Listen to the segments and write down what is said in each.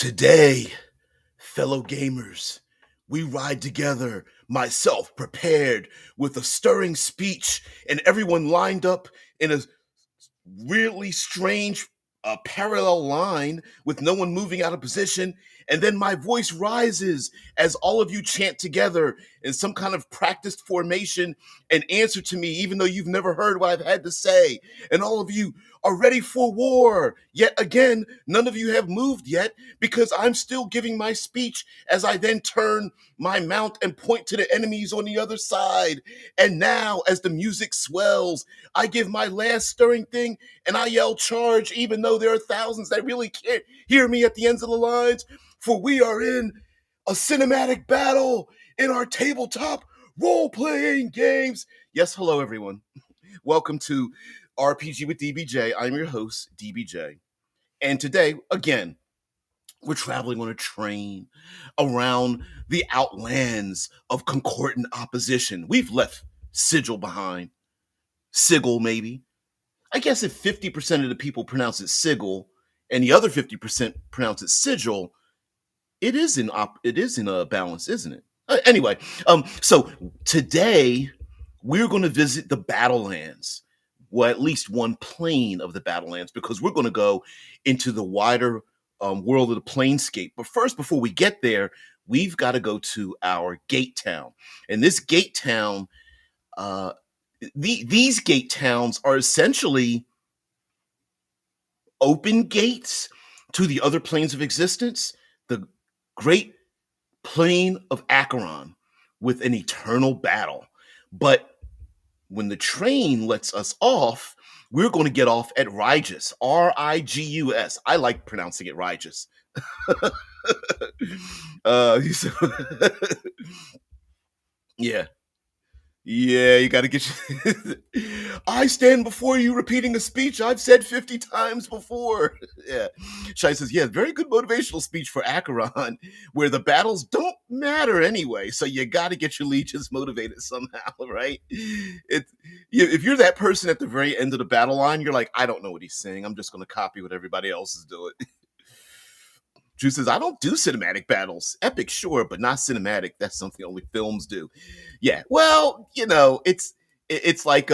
Today, fellow gamers, we ride together, myself prepared with a stirring speech, and everyone lined up in a weirdly strange parallel line with no one moving out of position. And then my voice rises as all of you chant together in some kind of practiced formation and answer to me, even though you've never heard what I've had to say. And all of you are ready for war. Yet again, none of you have moved yet because I'm still giving my speech as I then turn my mount and point to the enemies on the other side. And now, as the music swells, I give my last stirring thing and I yell charge, even though there are thousands that really can't hear me at the ends of the lines. For we are in a cinematic battle in our tabletop role-playing games. Yes, hello everyone. Welcome to RPG with DBJ. I'm your host, DBJ. And today, again, we're traveling on a train around the outlands of concordant opposition. We've left Sigil behind. Sigil, maybe. I guess if 50% of the people pronounce it sigil and the other 50% pronounce it sigil, it is in a balance, isn't it? Anyway, so today we're going to visit the Battlelands, well, at least one plane of the Battlelands, because we're going to go into the wider world of the Planescape. But first, before we get there, we've got to go to our gate town, and this gate town. These gate towns are essentially open gates to the other planes of existence, the great plane of Acheron with an eternal battle. But when the train lets us off, we're going to get off at RIGUS, R-I-G-U-S. I like pronouncing it RIGUS. Yeah. Yeah, you got to get I stand before you repeating a speech I've said 50 times before. Yeah. Shai says, yeah, very good motivational speech for Acheron, where the battles don't matter anyway, so you got to get your legions motivated somehow, right? If you're that person at the very end of the battle line, you're like, I don't know what he's saying. I'm just going to copy what everybody else is doing. Drew says, I don't do cinematic battles. Epic, sure, but not cinematic. That's something only films do. Yeah, well, it's like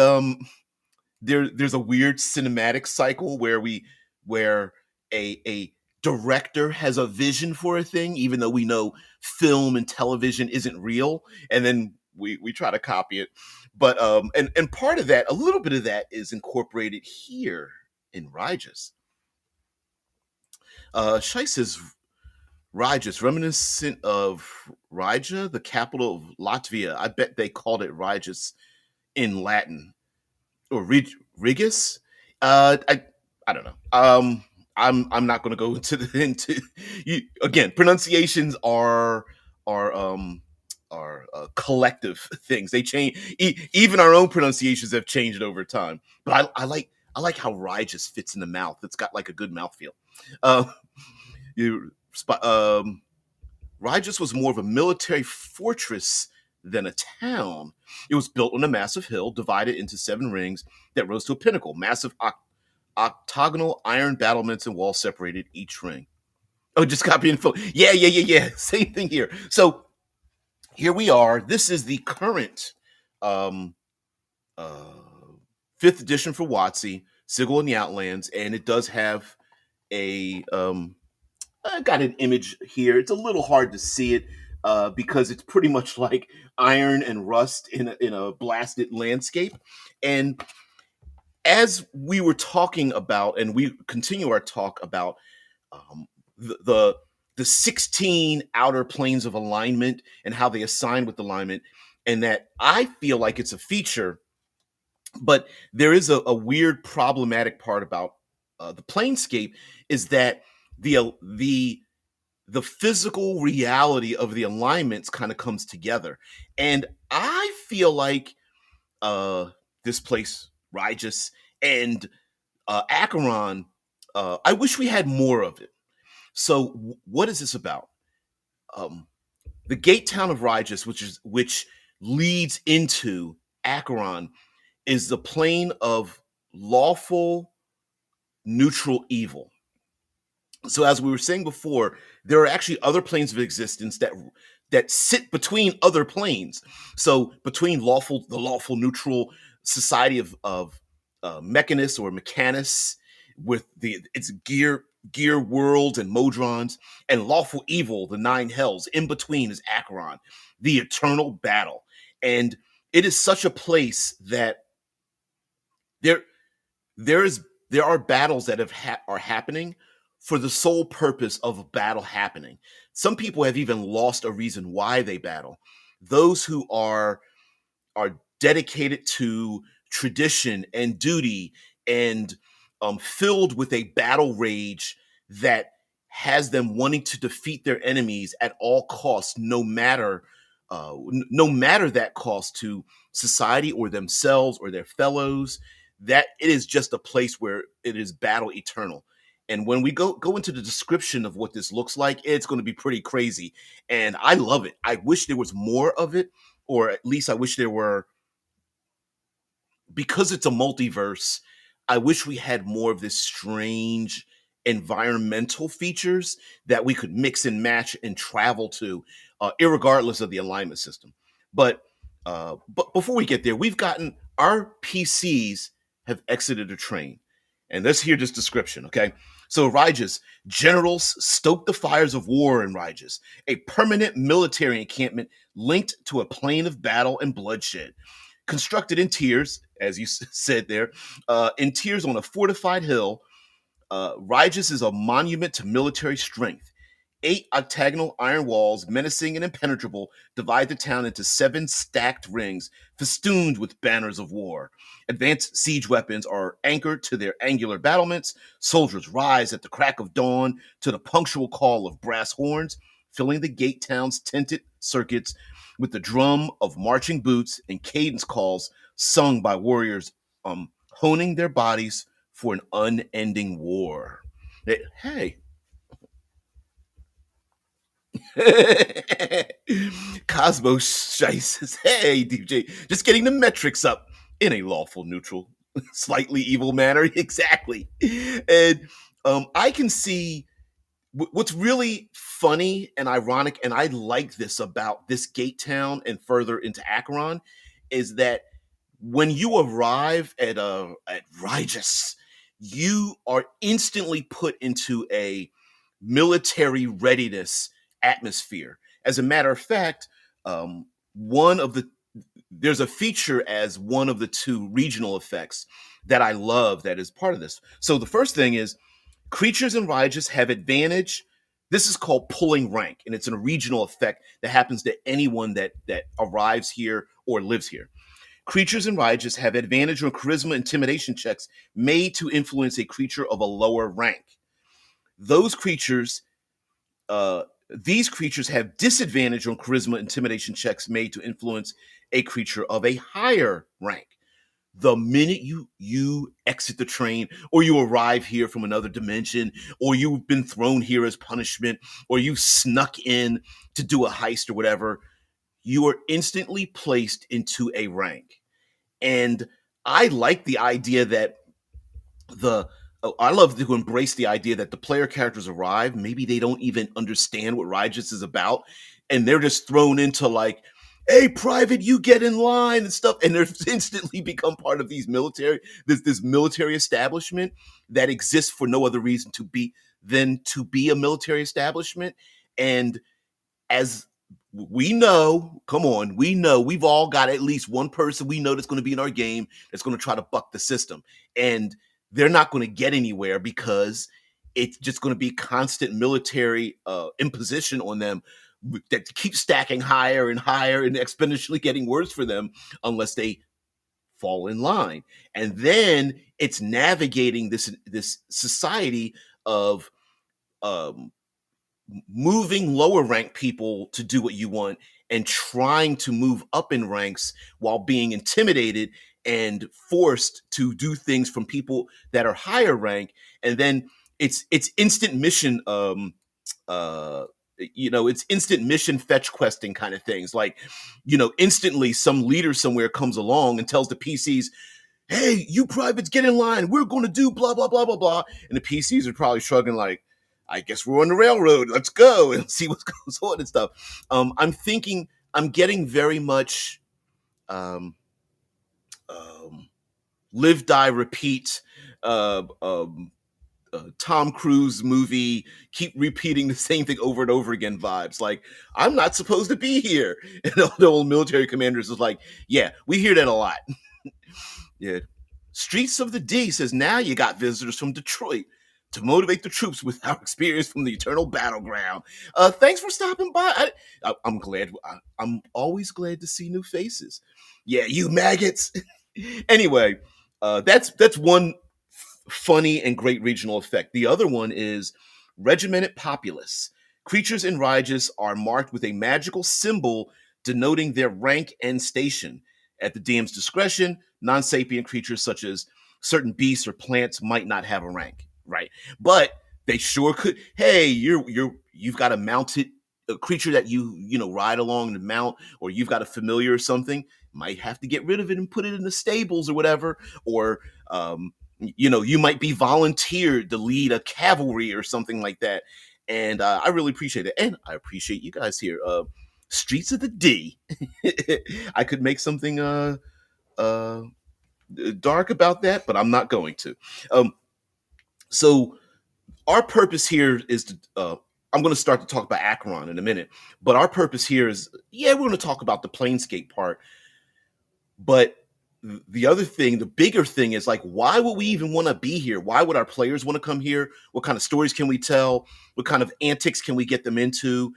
there's a weird cinematic cycle where a director has a vision for a thing, even though we know film and television isn't real, and then we try to copy it. But and part of that, a little bit of that is incorporated here in RIGUS. Shai says RIGUS, reminiscent of Riga, the capital of Latvia. I bet they called it RIGUS in Latin, or RIGUS. I don't know. I'm not going to go into again. Pronunciations are collective things. They change. Even our own pronunciations have changed over time. But I like how RIGUS fits in the mouth. It's got like a good mouthfeel. You RIGUS was more of a military fortress than a town. It was built on a massive hill, divided into 7 rings that rose to a pinnacle. Massive octagonal iron battlements and walls separated each ring. Oh, just copy and fold. Yeah. Same thing here. So here we are. This is the current 5th edition for WotC, Sigil in the Outlands, and it does have a I got an image here. It's a little hard to see it because it's pretty much like iron and rust in a blasted landscape. And as we were talking about, and we continue our talk about the 16 outer planes of alignment and how they assign with alignment, and that I feel like it's a feature, but there is a weird problematic part about the Planescape is that the physical reality of the alignments kind of comes together. And I feel like this place, RIGUS, and Acheron, I wish we had more of it. So what is this about? The gate town of RIGUS, which leads into Acheron, is the plane of lawful neutral evil. So as we were saying before, there are actually other planes of existence that sit between other planes. So between the lawful neutral society of mechanists or mechanists with its gear worlds and modrons, and lawful evil, the nine hells. In between is Acheron, the eternal battle, and it is such a place that there there is there are battles that are happening for the sole purpose of a battle happening. Some people have even lost a reason why they battle. Those who are dedicated to tradition and duty and filled with a battle rage that has them wanting to defeat their enemies at all costs, no matter that cost to society or themselves or their fellows. That it is just a place where it is battle eternal. And when we go into the description of what this looks like, it's going to be pretty crazy. And I love it. I wish there was more of it, or at least I wish there were, because it's a multiverse. I wish we had more of this strange environmental features that we could mix and match and travel to, irregardless of the alignment system. But before we get there, we've gotten our PCs have exited the train, and let's hear this description. Okay, so RIGUS generals stoke the fires of war in RIGUS, a permanent military encampment linked to a plane of battle and bloodshed constructed in tiers, as you said there, in tiers on a fortified hill. RIGUS is a monument to military strength. 8 octagonal iron walls, menacing and impenetrable, divide the town into 7 stacked rings, festooned with banners of war. Advanced siege weapons are anchored to their angular battlements. Soldiers rise at the crack of dawn to the punctual call of brass horns, filling the gate town's tinted circuits with the drum of marching boots and cadence calls sung by warriors honing their bodies for an unending war. Hey, Cosmos says, "Hey, DJ, just getting the metrics up in a lawful, neutral, slightly evil manner." Exactly. And I can see what's really funny and ironic, and I like this about this gate town and further into Acheron, is that when you arrive at Rigus, you are instantly put into a military readiness atmosphere. As a matter of fact, one of the there's a feature as one of the two regional effects that I love that is part of this. So the first thing is creatures in Rigus have advantage. This is called pulling rank, and it's a regional effect that happens to anyone that arrives here or lives here. Creatures in Rigus have advantage on charisma intimidation checks made to influence a creature of a lower rank. Those creatures, these creatures have disadvantage on charisma intimidation checks made to influence a creature of a higher rank. The minute you exit the train, or you arrive here from another dimension, or you've been thrown here as punishment, or you snuck in to do a heist or whatever, you are instantly placed into a rank. And I like the idea that I love to embrace the idea that the player characters arrive. Maybe they don't even understand what Rigus is about, and they're just thrown into like, "Hey, private, you get in line" and stuff, and they're instantly become part of this military establishment that exists for no other reason to be a military establishment. And as we know, come on, we know we've all got at least one person we know that's going to be in our game that's going to try to buck the system. And they're not going to get anywhere because it's just going to be constant military imposition on them that keeps stacking higher and higher and exponentially getting worse for them unless they fall in line. And then it's navigating this society of um, moving lower rank people to do what you want and trying to move up in ranks while being intimidated and forced to do things from people that are higher rank. And then it's instant mission it's instant mission fetch questing kind of things, like, instantly some leader somewhere comes along and tells the PCs, "Hey, you privates, get in line, we're going to do blah blah blah blah blah," and the PCs are probably shrugging like, I guess we're on the railroad. Let's go and see what goes on and stuff. I'm thinking I'm getting very much um, live, die, repeat. Uh, um, Tom Cruise movie, keep repeating the same thing over and over again vibes. Like, I'm not supposed to be here. And all the old military commanders is like, yeah, we hear that a lot. Yeah. Streets of the D says, now you got visitors from Detroit to motivate the troops with our experience from the eternal battleground. Thanks for stopping by. I'm glad. I'm always glad to see new faces. Yeah, you maggots. Anyway, that's one funny and great regional effect. The other one is regimented populace. Creatures in RIGUS are marked with a magical symbol denoting their rank and station. At the DM's discretion, non-sapient creatures such as certain beasts or plants might not have a rank, right? But they sure could. Hey, you've got a mounted a creature that you know ride along the mount, or you've got a familiar or something. Might have to get rid of it and put it in the stables or whatever, or you might be volunteered to lead a cavalry or something like that. And I really appreciate it. And I appreciate you guys here. Streets of the D. I could make something uh, dark about that, but I'm not going to. So our purpose here is to, I'm going to start to talk about Acheron in a minute, but our purpose here is, yeah, we're going to talk about the Planescape part, but the other thing, the bigger thing is like, why would we even want to be here? Why would our players want to come here? What kind of stories can we tell? What kind of antics can we get them into?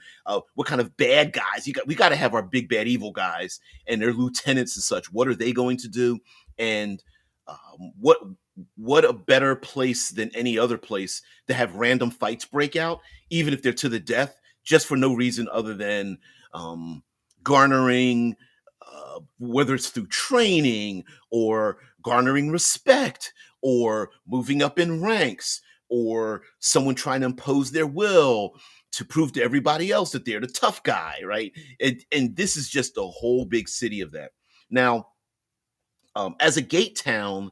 What kind of bad guys? We got to have our big bad evil guys and their lieutenants and such. What are they going to do? And what a better place than any other place to have random fights break out, even if they're to the death, just for no reason other than garnering, whether it's through training or garnering respect or moving up in ranks or someone trying to impose their will to prove to everybody else that they're the tough guy, right? And this is just a whole big city of that. Now, as a gate town,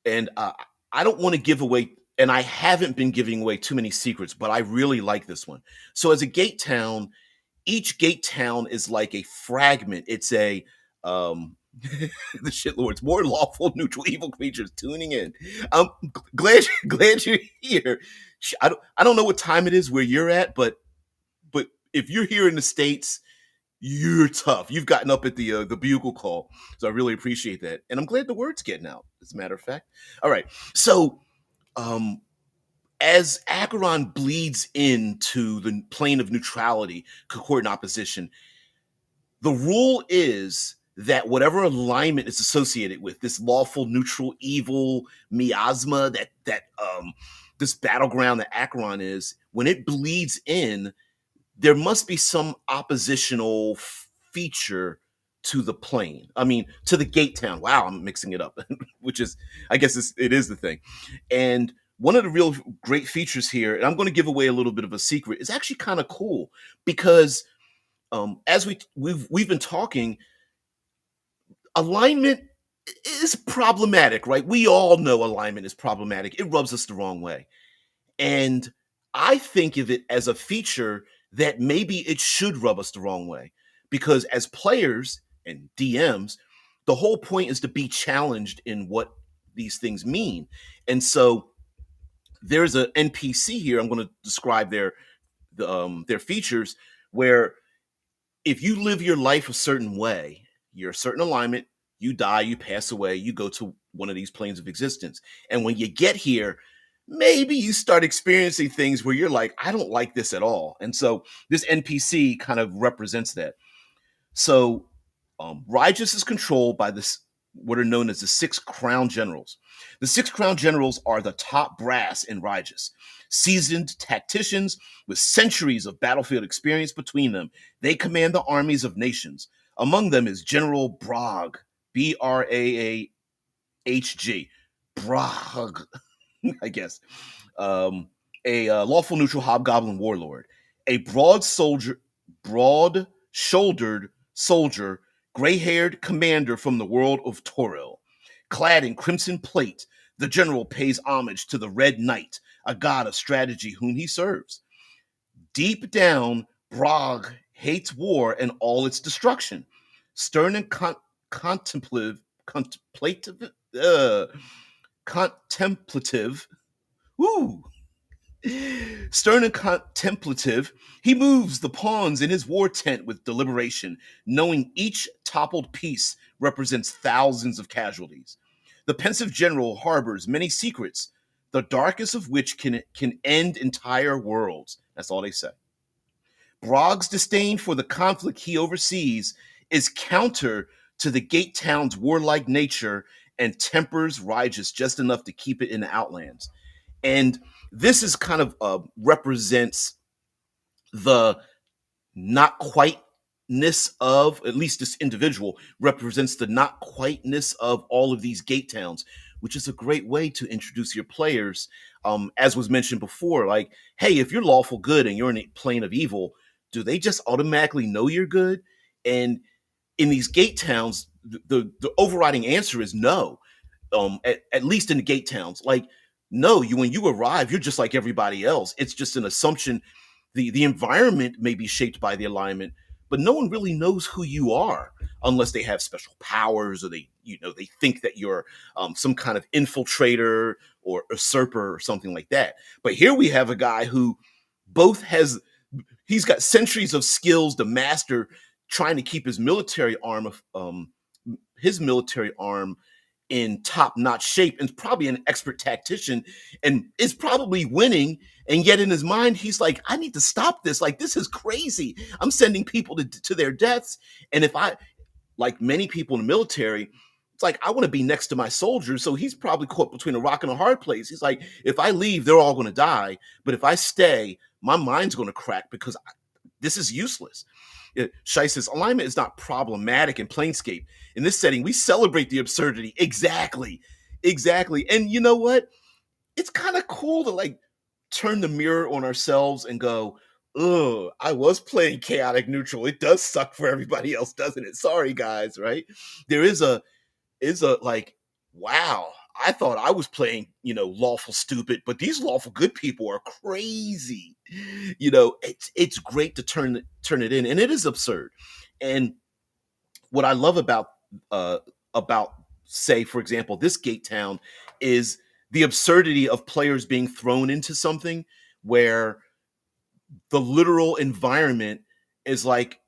and I don't want to give away, and I haven't been giving away too many secrets, but I really like this one. So as a gate town, each gate town is like a fragment. It's a the shitlords, more lawful neutral evil creatures tuning in. I'm glad you're here. I don't know what time it is where you're at, but if you're here in the States, you're tough. You've gotten up at the bugle call, so I really appreciate that, and I'm glad the word's getting out. As a matter of fact, all right. So, as Acheron bleeds into the plane of neutrality, concord and opposition, the rule is that whatever alignment is associated with this lawful neutral evil miasma, that this battleground that Acheron is, when it bleeds in, there must be some oppositional feature to the plane. I mean, to the gate town. Wow, I'm mixing it up, which is, I guess, it is the thing. And one of the real great features here, and I'm going to give away a little bit of a secret, is actually kind of cool because as we've been talking, alignment is problematic, right? We all know alignment is problematic. It rubs us the wrong way. And I think of it as a feature that maybe it should rub us the wrong way. Because as players and DMs, the whole point is to be challenged in what these things mean. And so there's an NPC here. I'm going to describe their features, where if you live your life a certain way, you're a certain alignment, you die, you pass away, you go to one of these planes of existence. And when you get here, maybe you start experiencing things where you're like, I don't like this at all. And so this NPC kind of represents that. So RIGUS is controlled by what are known as the 6 Crown Generals. The 6 Crown Generals are the top brass in RIGUS, seasoned tacticians with centuries of battlefield experience between them. They command the armies of nations. Among them is General Bragg, Brahg, Bragg, I guess, a lawful neutral hobgoblin warlord, a broad-shouldered soldier, gray-haired commander from the world of Toril, clad in crimson plate. The general pays homage to the Red Knight, a god of strategy whom he serves. Deep down, Brog hates war and all its destruction. Stern and contemplative, uh, contemplative. Woo! Stern and contemplative, he moves the pawns in his war tent with deliberation, knowing each toppled piece represents thousands of casualties. The pensive general harbors many secrets, the darkest of which can end entire worlds. That's all they say. Brog's disdain for the conflict he oversees is counter to the Gate Town's warlike nature and tempers RIGUS just enough to keep it in the Outlands. And this is kind of represents the not quiteness of, at least this individual represents the not quiteness of all of these gate towns, which is a great way to introduce your players. As was mentioned before, like, hey, if you're lawful good and you're in a plane of evil, do they just automatically know you're good? And in these gate towns, the overriding answer is no. At least in the gate towns, like, no, you when you arrive, you're just like everybody else. It's just an assumption. The environment may be shaped by the alignment, but no one really knows who you are unless they have special powers, or they think that you're some kind of infiltrator or usurper or something like that. But here we have a guy who both has he's got centuries of skills to master, trying to keep his military arm in top-notch shape, and probably an expert tactician, and is probably winning. And yet in his mind, he's like, I need to stop this. Like, this is crazy. I'm sending people to their deaths. And if I, like many people in the military, it's like, I want to be next to my soldiers. So he's probably caught between a rock and a hard place. He's like, if I leave, they're all going to die. But if I stay, my mind's going to crack because this is useless. Shai says, alignment is not problematic in Planescape. In this setting, we celebrate the absurdity. Exactly. And you know what? It's kind of cool to like turn the mirror on ourselves and go, oh, I was playing chaotic neutral. It does suck for everybody else, doesn't it? Sorry, guys, right? There is a like, wow, I thought I was playing, lawful stupid, but these lawful good people are crazy. It's great to turn it in, and it is absurd. And what I love about say, for example, this gate town is the absurdity of players being thrown into something where the literal environment is like,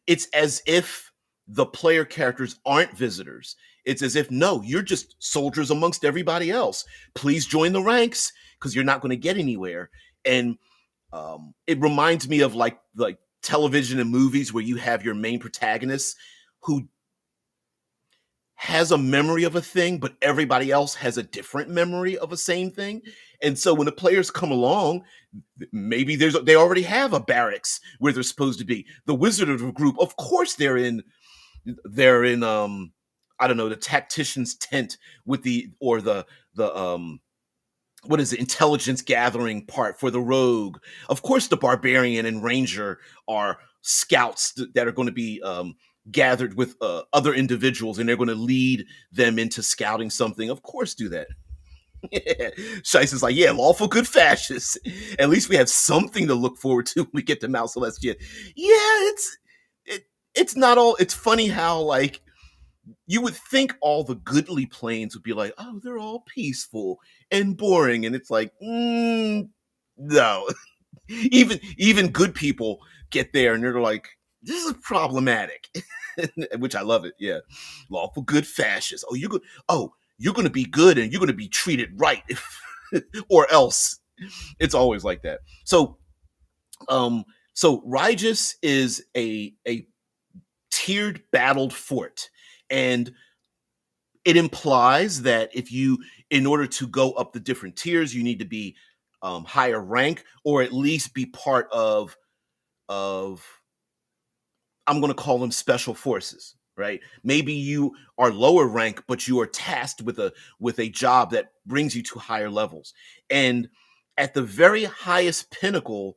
it's as if the player characters aren't visitors. It's as if, no, you're just soldiers amongst everybody else. Please join the ranks because you're not going to get anywhere. And it reminds me of like television and movies where you have your main protagonist who has a memory of a thing, but everybody else has a different memory of a same thing. And so when the players come along, maybe they already have a barracks where they're supposed to be. The wizard of the group, of course, they're in I don't know, the tactician's tent with the what is it, intelligence gathering part for the rogue. Of course, the barbarian and ranger are scouts that are going to be gathered with other individuals, and they're going to lead them into scouting something. Of course, do that. Shice is like, yeah, lawful good fascists. At least we have something to look forward to when we get to Mount Celestia. Yeah, it's not all. It's funny how like you would think all the goodly planes would be like, oh, they're all peaceful and boring, and it's like, no. even good people get there and they're like, this is problematic. Which I love it. Yeah, lawful good fascists. Oh, you're going to be good and you're going to be treated right, or else. It's always like that. So RIGUS is a tiered battled fort, and it implies that in order to go up the different tiers, you need to be higher rank, or at least be part of I'm going to call them special forces, right? Maybe you are lower rank, but you are tasked with a job that brings you to higher levels. And at the very highest pinnacle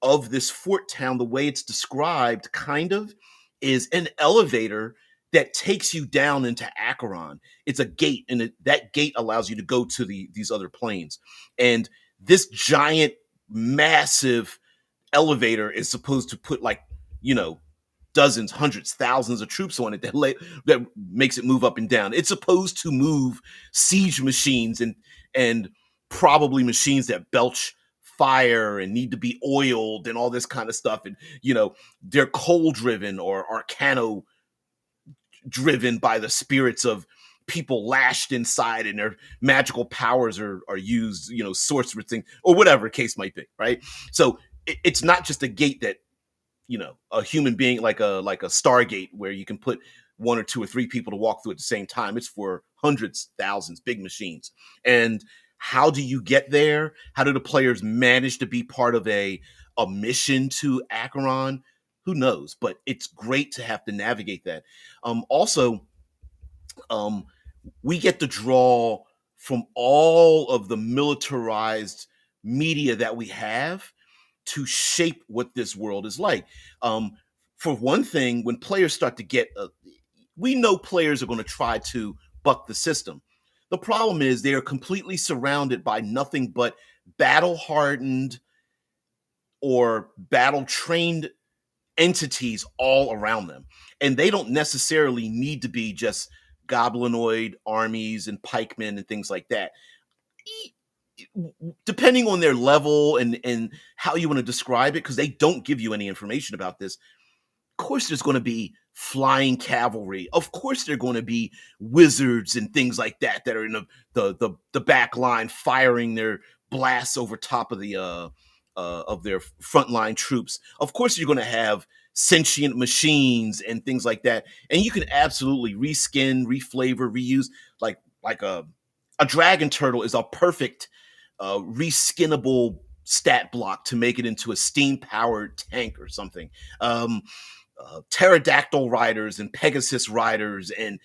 of this fort town, the way it's described kind of is an elevator that takes you down into Acheron. It's a gate, and that gate allows you to go to these other planes. And this giant, massive elevator is supposed to put, like, dozens, hundreds, thousands of troops on it that makes it move up and down. It's supposed to move siege machines and probably machines that belch fire and need to be oiled and all this kind of stuff. And they're coal driven or arcano driven by the spirits of people lashed inside, and their magical powers are used, sorcerer thing or whatever the case might be, right? So it's not just a gate that a human being, like a Stargate where you can put one or two or three people to walk through at the same time. It's for hundreds, thousands, big machines. And how do you get there? How do the players manage to be part of a mission to Acheron? Who knows? But it's great to have to navigate that. Also, we get to draw from all of the militarized media that we have to shape what this world is like. For one thing, when players start to get, we know players are going to try to buck the system. The problem is they are completely surrounded by nothing but battle-hardened or battle-trained entities all around them. And they don't necessarily need to be just goblinoid armies and pikemen and things like that. Depending on their level and how you want to describe it, because they don't give you any information about this, of course there's going to be flying cavalry. Of course there are going to be wizards and things like that are in the back line firing their blasts over top of their frontline troops. Of course you're going to have sentient machines and things like that. And you can absolutely reskin, reflavor, reuse. Like a dragon turtle is a perfect reskinnable stat block to make it into a steam-powered tank or something. Pterodactyl riders and Pegasus riders and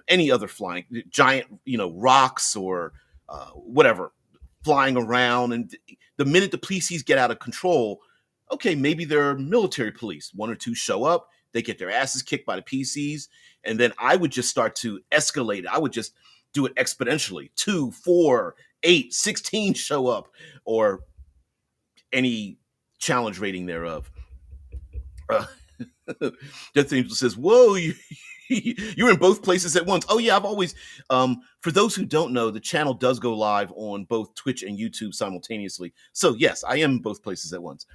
any other flying giant, rocks or whatever flying around. And the minute the PCs get out of control, okay, maybe they're military police. One or two show up, they get their asses kicked by the PCs, and then I would just start to escalate it. I would just do it exponentially. 2, 4, 8, 16 show up, or any challenge rating thereof. Death Angel says, whoa, you're in both places at once. Oh yeah, I've always, for those who don't know, the channel does go live on both Twitch and YouTube simultaneously. So yes, I am in both places at once.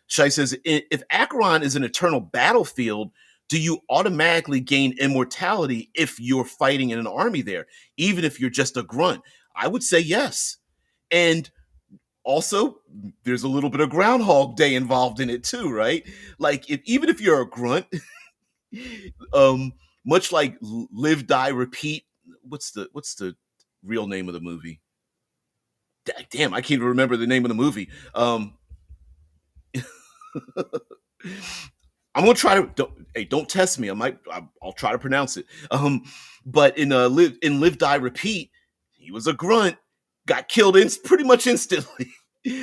Shai says, if Acheron is an eternal battlefield, do you automatically gain immortality if you're fighting in an army there, even if you're just a grunt? I would say yes. And also, there's a little bit of Groundhog Day involved in it too, right? Like, even if you're a grunt, much like Live, Die, Repeat. What's the real name of the movie? Damn, I can't even remember the name of the movie. I'm gonna try to. Don't test me. I'll try to pronounce it. But in Live, Die, Repeat, he was a grunt, got killed pretty much instantly.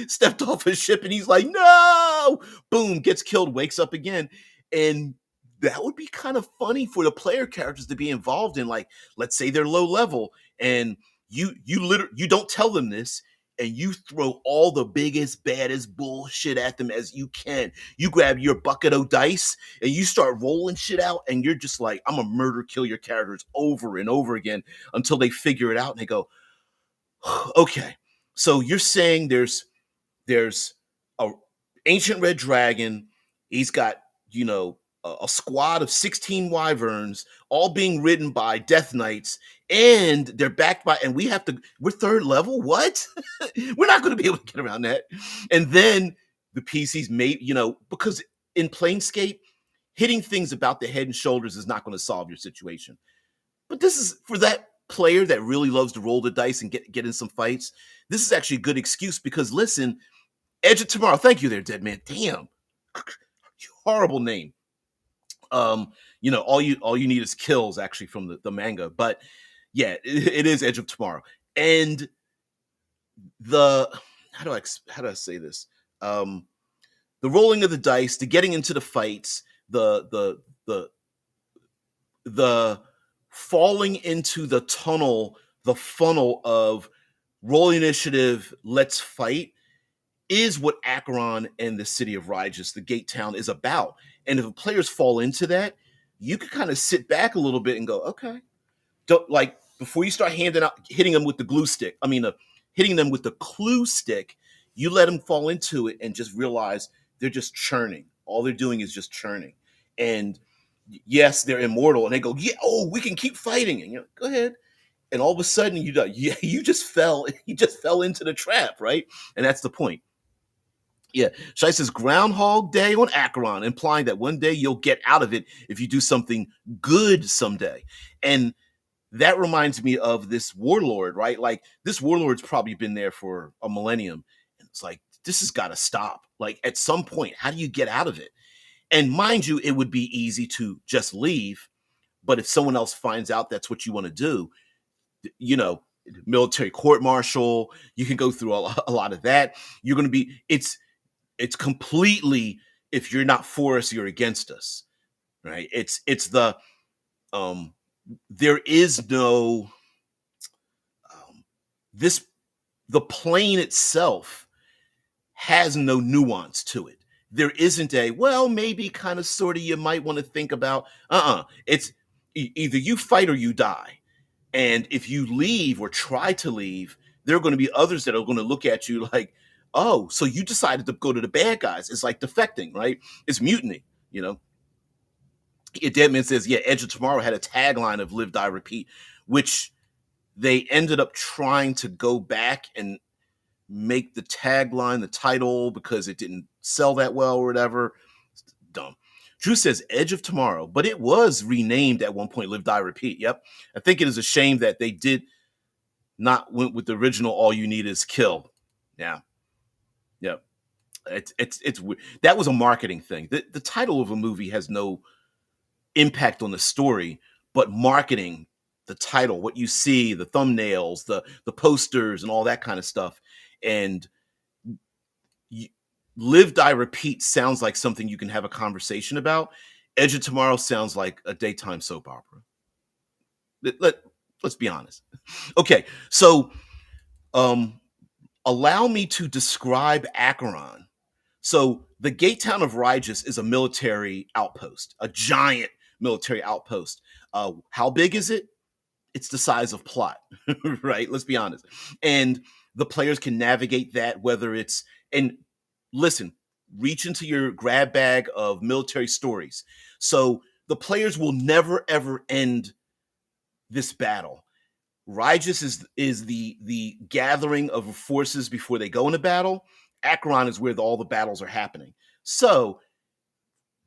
Stepped off his ship and he's like, no! Boom, gets killed, wakes up again. And that would be kind of funny for the player characters to be involved in. Like, let's say they're low level and you don't tell them this, and you throw all the biggest, baddest bullshit at them as you can. You grab your bucket of dice and you start rolling shit out, and you're just like, I'm gonna kill your characters over and over again until they figure it out and they go, okay. So you're saying there's a ancient red dragon. He's got, a squad of 16 wyverns, all being ridden by death knights, and they're backed by, and we're third level. What? We're not going to be able to get around that. And then the PCs may, because in Planescape, hitting things about the head and shoulders is not going to solve your situation. But this is for that player that really loves to roll the dice and get in some fights. This is actually a good excuse, because listen, Edge of Tomorrow. Thank you there, Dead Man. Damn. Horrible name. All you need is kills, actually, from the manga. But yeah, it is Edge of Tomorrow. And how do I say this? The rolling of the dice, the getting into the fights, the the falling into the tunnel, the funnel of roll initiative, let's fight, is what Acheron and the city of Rigus, the gate town, is about. And if the players fall into that, you can kind of sit back a little bit and go, okay, don't, like, before you start hitting them with the glue stick. Hitting them with the clue stick. You let them fall into it and just realize they're just churning. All they're doing is just churning. And yes, they're immortal, and they go, yeah, oh, we can keep fighting, and you're like, go ahead. And all of a sudden, you just fell into the trap, right? And that's the point. Yeah, Shai says Groundhog Day on Acheron, implying that one day you'll get out of it if you do something good someday. And that reminds me of this warlord, right? Like, this warlord's probably been there for a millennium. And it's like, this has got to stop. Like, at some point, how do you get out of it? And mind you, it would be easy to just leave. But if someone else finds out that's what you want to do, military court martial, you can go through a lot of that. You're going to be, it's completely, if you're not for us, you're against us, right? It's there is no, the plane itself has no nuance to it. There isn't a, well, maybe kind of sort of you might want to think about. It's either you fight or you die. And if you leave or try to leave, there are going to be others that are going to look at you like, oh, so you decided to go to the bad guys. It's like defecting, right? It's mutiny, Deadman says, yeah, Edge of Tomorrow had a tagline of live, die, repeat, which they ended up trying to go back and make the tagline the title because it didn't sell that well or whatever. It's dumb. Drew says Edge of Tomorrow, but it was renamed at one point Live, Die, Repeat. Yep. I think it is a shame that they did not went with the original All You Need Is Kill. Yeah. Yep. It's weird. That was a marketing thing. The title of a movie has no impact on the story, but marketing, the title, what you see, the thumbnails, the posters and all that kind of stuff. And Live, Die, Repeat sounds like something you can have a conversation about. Edge of Tomorrow sounds like a daytime soap opera. Let's be honest. Okay, so allow me to describe Acheron. So the gate town of Rigus is a military outpost, a giant military outpost. How big is it? It's the size of Plot, right? Let's be honest. And the players can navigate that, whether it's, and listen, reach into your grab bag of military stories. So the players will never, ever end this battle. Rigus is the gathering of forces before they go into battle. Acheron is where all the battles are happening. So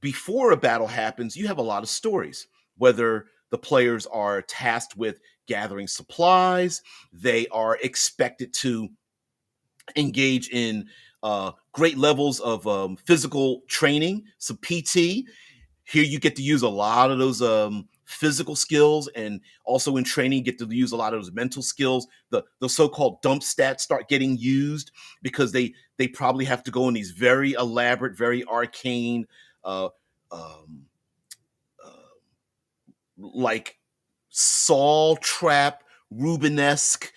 before a battle happens, you have a lot of stories, whether the players are tasked with gathering supplies, they are expected to engage in great levels of physical training, some PT. Here you get to use a lot of those physical skills, and also in training you get to use a lot of those mental skills. The so-called dump stats start getting used because they probably have to go in these very elaborate, very arcane like Saul trap, Rubenesque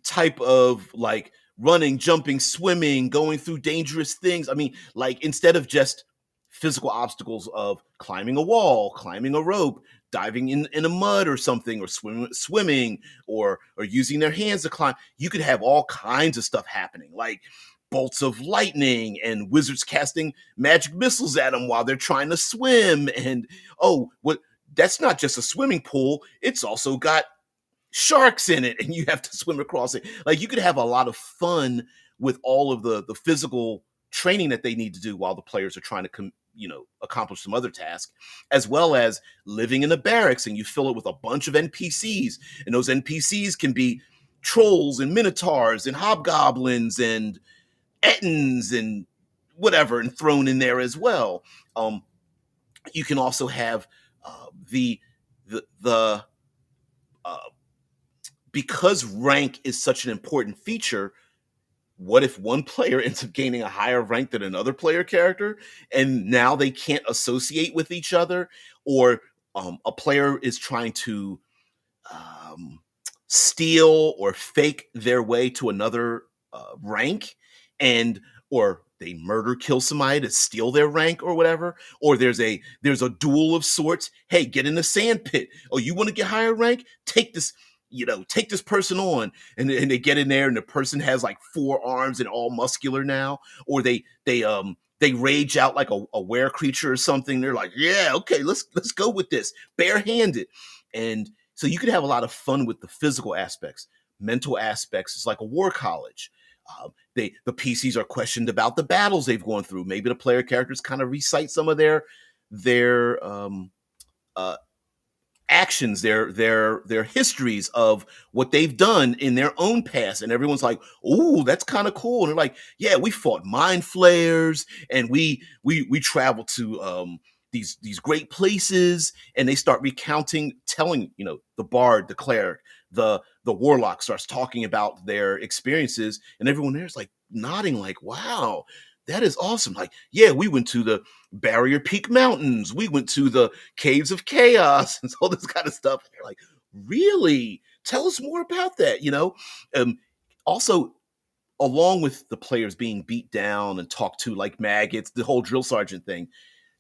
type of like running, jumping, swimming, going through dangerous things. I mean, like, instead of just physical obstacles of climbing a wall, climbing a rope, diving in a mud or something, or swimming or using their hands to climb, you could have all kinds of stuff happening, like bolts of lightning and wizards casting magic missiles at them while they're trying to swim. And that's not just a swimming pool, it's also got sharks in it and you have to swim across it. Like, you could have a lot of fun with all of the physical training that they need to do while the players are trying to accomplish some other task, as well as living in the barracks, and you fill it with a bunch of NPCs, and those NPCs can be trolls and minotaurs and hobgoblins and ettins and whatever, and thrown in there as well. You can also have the because rank is such an important feature, what if one player ends up gaining a higher rank than another player character, and now they can't associate with each other, or a player is trying to um, steal or fake their way to another rank, and or they murder kill somebody to steal their rank or whatever, or there's a duel of sorts. Hey, get in the sand pit. Oh, you want to get higher rank? Take this, take this person on, and they get in there, and the person has like 4 arms and all muscular now, or they rage out like a were creature or something. They're like, yeah, okay, let's go with this barehanded. And so you could have a lot of fun with the physical aspects, mental aspects. It's like a war college. The PCs are questioned about the battles they've gone through. Maybe the player characters kind of recite some of their uh, actions, their histories of what they've done in their own past, and everyone's like, "Oh, that's kind of cool." And they're like, "Yeah, we fought mind flayers, and we traveled to these great places." And they start recounting, telling, the bard, the cleric, the warlock starts talking about their experiences, and everyone there's like nodding, like, "Wow, that is awesome!" Like, yeah, we went to the Barrier Peak Mountains, we went to the Caves of Chaos, and all this kind of stuff. And they're like, really? Tell us more about that, Also, along with the players being beat down and talked to like maggots, the whole drill sergeant thing,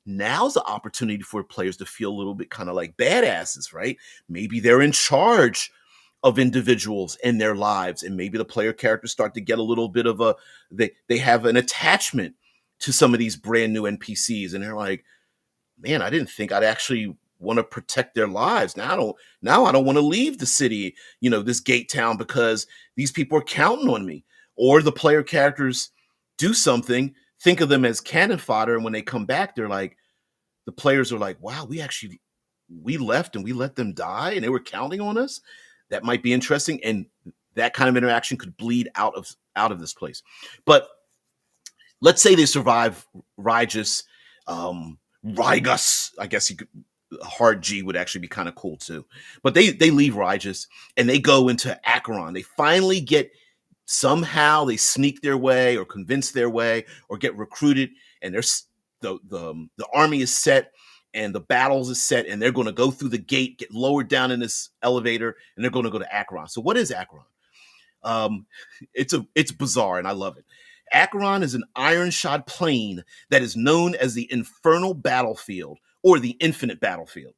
now's the opportunity for players to feel a little bit kind of like badasses, right? Maybe they're in charge of individuals in their lives, and maybe the player characters start to get a little bit of they have an attachment to some of these brand new NPCs, and they're like, man, I didn't think I'd actually want to protect their lives. Now I don't want to leave the city, this gate town, because these people are counting on me. Or the player characters do something, think of them as cannon fodder, and when they come back, the players are like, wow, we left and we let them die and they were counting on us. That might be interesting, and that kind of interaction could bleed out of this place. But let's say they survive RIGUS, RIGUS. I guess you could, a hard G would actually be kind of cool too. But they leave RIGUS and they go into Acheron. They finally get, somehow they sneak their way or convince their way or get recruited, and the army is set and the battles is set, and they're going to go through the gate, get lowered down in this elevator, and they're going to go to Acheron. So what is Acheron? Um, it's bizarre, and I love it. Acheron is an iron-shod plane that is known as the Infernal Battlefield or the Infinite Battlefield.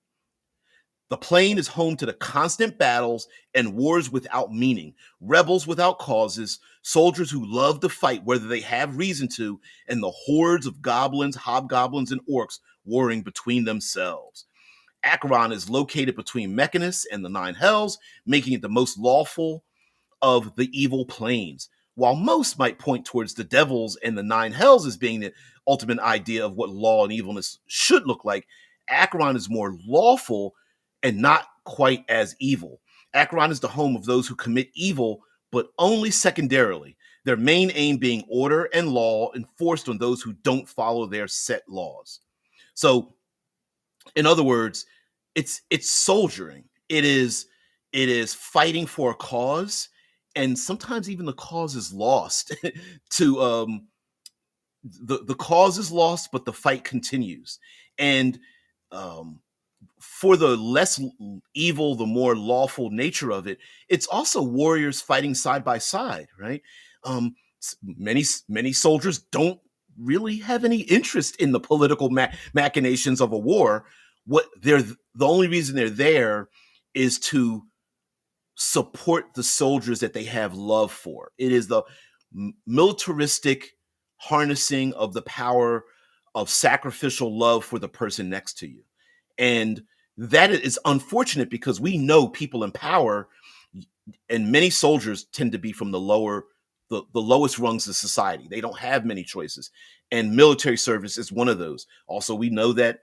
The plane is home to the constant battles and wars without meaning, rebels without causes, soldiers who love to fight whether they have reason to, and the hordes of goblins, hobgoblins, and orcs warring between themselves. Acheron is located between Mechanus and the Nine Hells, making it the most lawful of the evil planes. While most might point towards the devils and the Nine Hells as being the ultimate idea of what law and evilness should look like, Acheron is more lawful and not quite as evil. Acheron is the home of those who commit evil, but only secondarily, their main aim being order and law enforced on those who don't follow their set laws. So, in other words, it's soldiering. It is fighting for a cause, and sometimes even the cause is lost. To the cause is lost, but the fight continues. And um, for the less evil, the more lawful nature of it, it's also warriors fighting side by side, right? Many soldiers don't really have any interest in the political machinations of a war. What they're The only reason they're there is to support the soldiers that they have love for. It is the militaristic harnessing of the power of sacrificial love for the person next to you. And that is unfortunate, because we know people in power and many soldiers tend to be from the lowest rungs of society. They don't have many choices. And military service is one of those. Also, we know that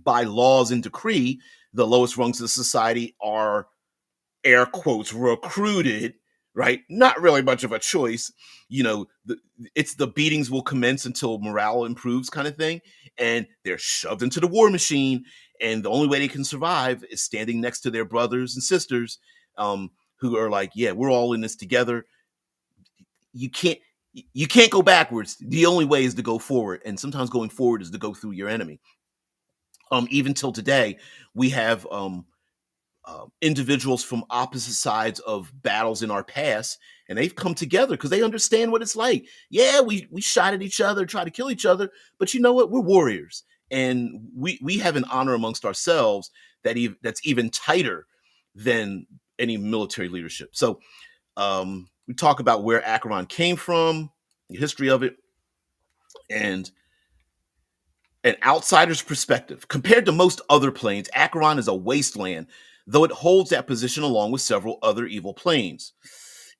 by laws and decree, the lowest rungs of society are, air quotes, recruited, right? Not really much of a choice. It's the beatings will commence until morale improves kind of thing. And they're shoved into the war machine. And the only way they can survive is standing next to their brothers and sisters, who are like, yeah, we're all in this together. you can't go backwards. The only way is to go forward, and sometimes going forward is to go through your enemy. Even till today, we have individuals from opposite sides of battles in our past, and they've come together because they understand what it's like. Yeah, we shot at each other, try to kill each other, but you know what? We're warriors, and we have an honor amongst ourselves that's even tighter than any military leadership. So we talk about where Acheron came from, the history of it, and an outsider's perspective. Compared to most other planes, Acheron is a wasteland, though it holds that position along with several other evil planes.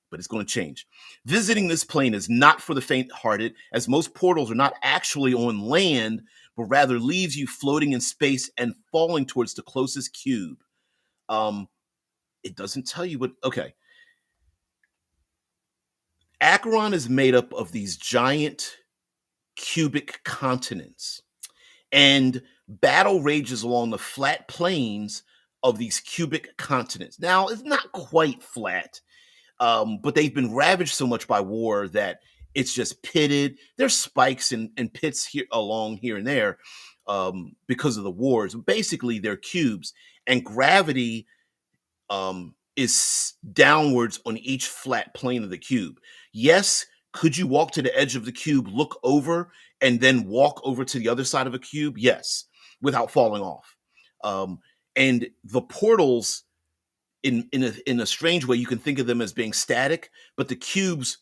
But it's going to change. Visiting this plane is not for the faint-hearted, as most portals are not actually on land, but rather leaves you floating in space and falling towards the closest cube. It doesn't tell you what. Okay. Acheron is made up of these giant cubic continents, and battle rages along the flat plains of these cubic continents. Now, it's not quite flat, but they've been ravaged so much by war that it's just pitted. There's spikes and pits here along here and there because of the wars. Basically, they're cubes, and gravity is downwards on each flat plane of the cube. Yes, could you walk to the edge of the cube, look over, and then walk over to the other side of a cube? Yes, without falling off. And the portals, in a strange way, you can think of them as being static, but the cubes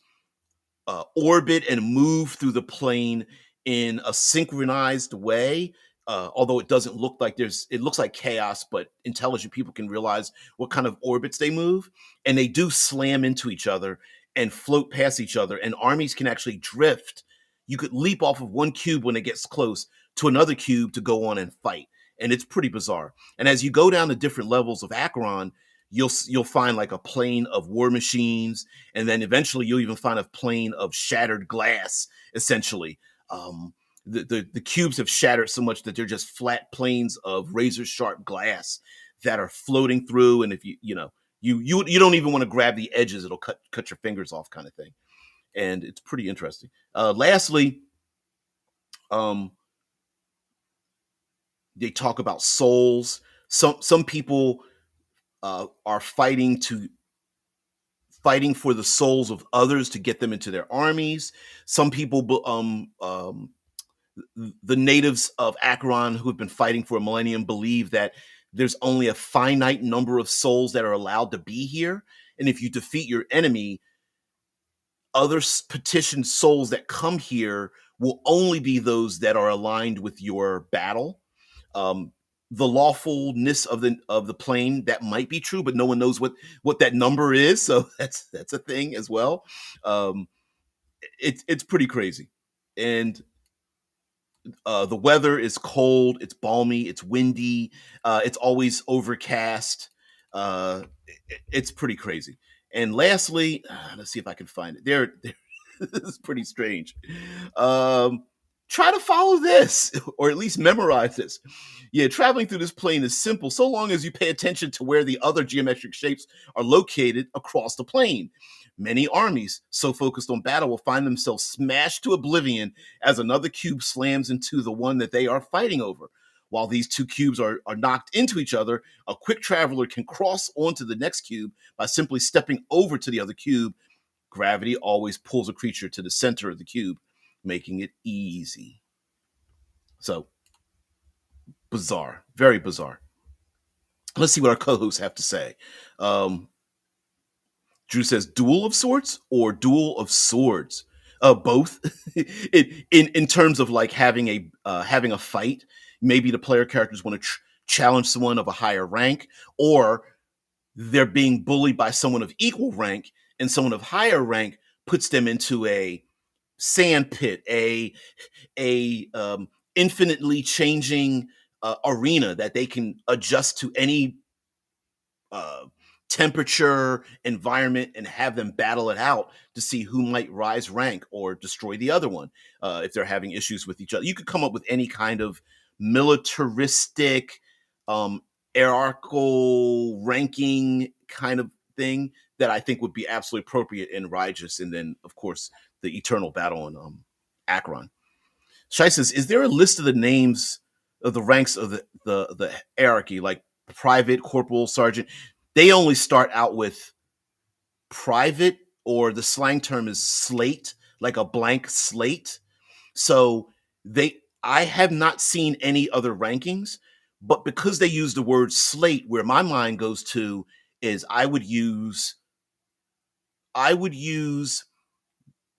orbit and move through the plane in a synchronized way. Although it doesn't look like it looks like chaos, but intelligent people can realize what kind of orbits they move, and they do slam into each other and float past each other, and armies can actually drift. You could leap off of one cube when it gets close to another cube to go on and fight, and it's pretty bizarre. And as you go down the different levels of Acheron, you'll find like a plane of war machines, and then eventually you'll even find a plane of shattered glass, essentially. The cubes have shattered so much that they're just flat planes of razor sharp glass that are floating through, and if you don't even want to grab the edges, it'll cut your fingers off, kind of thing. And it's pretty interesting. Lastly, they talk about souls. Some people are fighting for the souls of others to get them into their armies. Some people, the natives of Acheron who have been fighting for a millennium, believe that there's only a finite number of souls that are allowed to be here, and if you defeat your enemy, other petitioned souls that come here will only be those that are aligned with your battle. The lawfulness of the plane, that might be true, but no one knows what that number is, so that's a thing as well. It's pretty crazy. And the weather is cold, it's balmy, it's windy, it's always overcast. It's pretty crazy. And lastly, let's see if I can find it. This is pretty strange. Try to follow this, or at least memorize this. Yeah, traveling through this plane is simple so long as you pay attention to where the other geometric shapes are located across the plane. Many armies, so focused on battle, will find themselves smashed to oblivion as another cube slams into the one that they are fighting over. While these two cubes are knocked into each other, a quick traveler can cross onto the next cube by simply stepping over to the other cube. Gravity always pulls a creature to the center of the cube, making it easy. So, bizarre. Very bizarre. Let's see what our co-hosts have to say. Drew says duel of sorts or duel of swords. Both. in terms of like having a fight, maybe the player characters want to challenge someone of a higher rank, or they're being bullied by someone of equal rank, and someone of higher rank puts them into a sand pit, a infinitely changing arena that they can adjust to any temperature, environment, and have them battle it out to see who might rise rank or destroy the other one if they're having issues with each other. You could come up with any kind of militaristic, hierarchical ranking kind of thing that I think would be absolutely appropriate in RIGUS, and then of course the eternal battle in Acheron. Shai says, is there a list of the names of the ranks of the hierarchy, like private, corporal, sergeant? They only start out with private, or the slang term is slate, like a blank slate. So I have not seen any other rankings, but because they use the word slate, where my mind goes to is I would use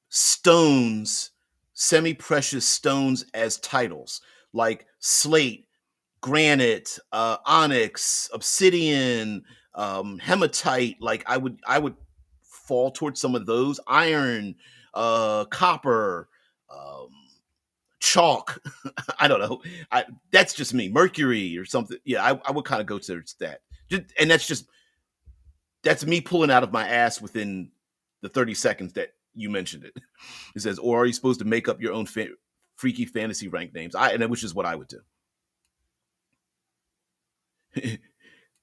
stones, semi-precious stones as titles, like slate, granite, onyx, obsidian, hematite. Like I would fall towards some of those. Iron, copper, um, chalk. I don't know. That's just me. Mercury or something. Yeah, I would kind of go towards that. And that's me pulling out of my ass within the 30 seconds that you mentioned it. It says, or are you supposed to make up your own freaky fantasy rank names? Which is what I would do.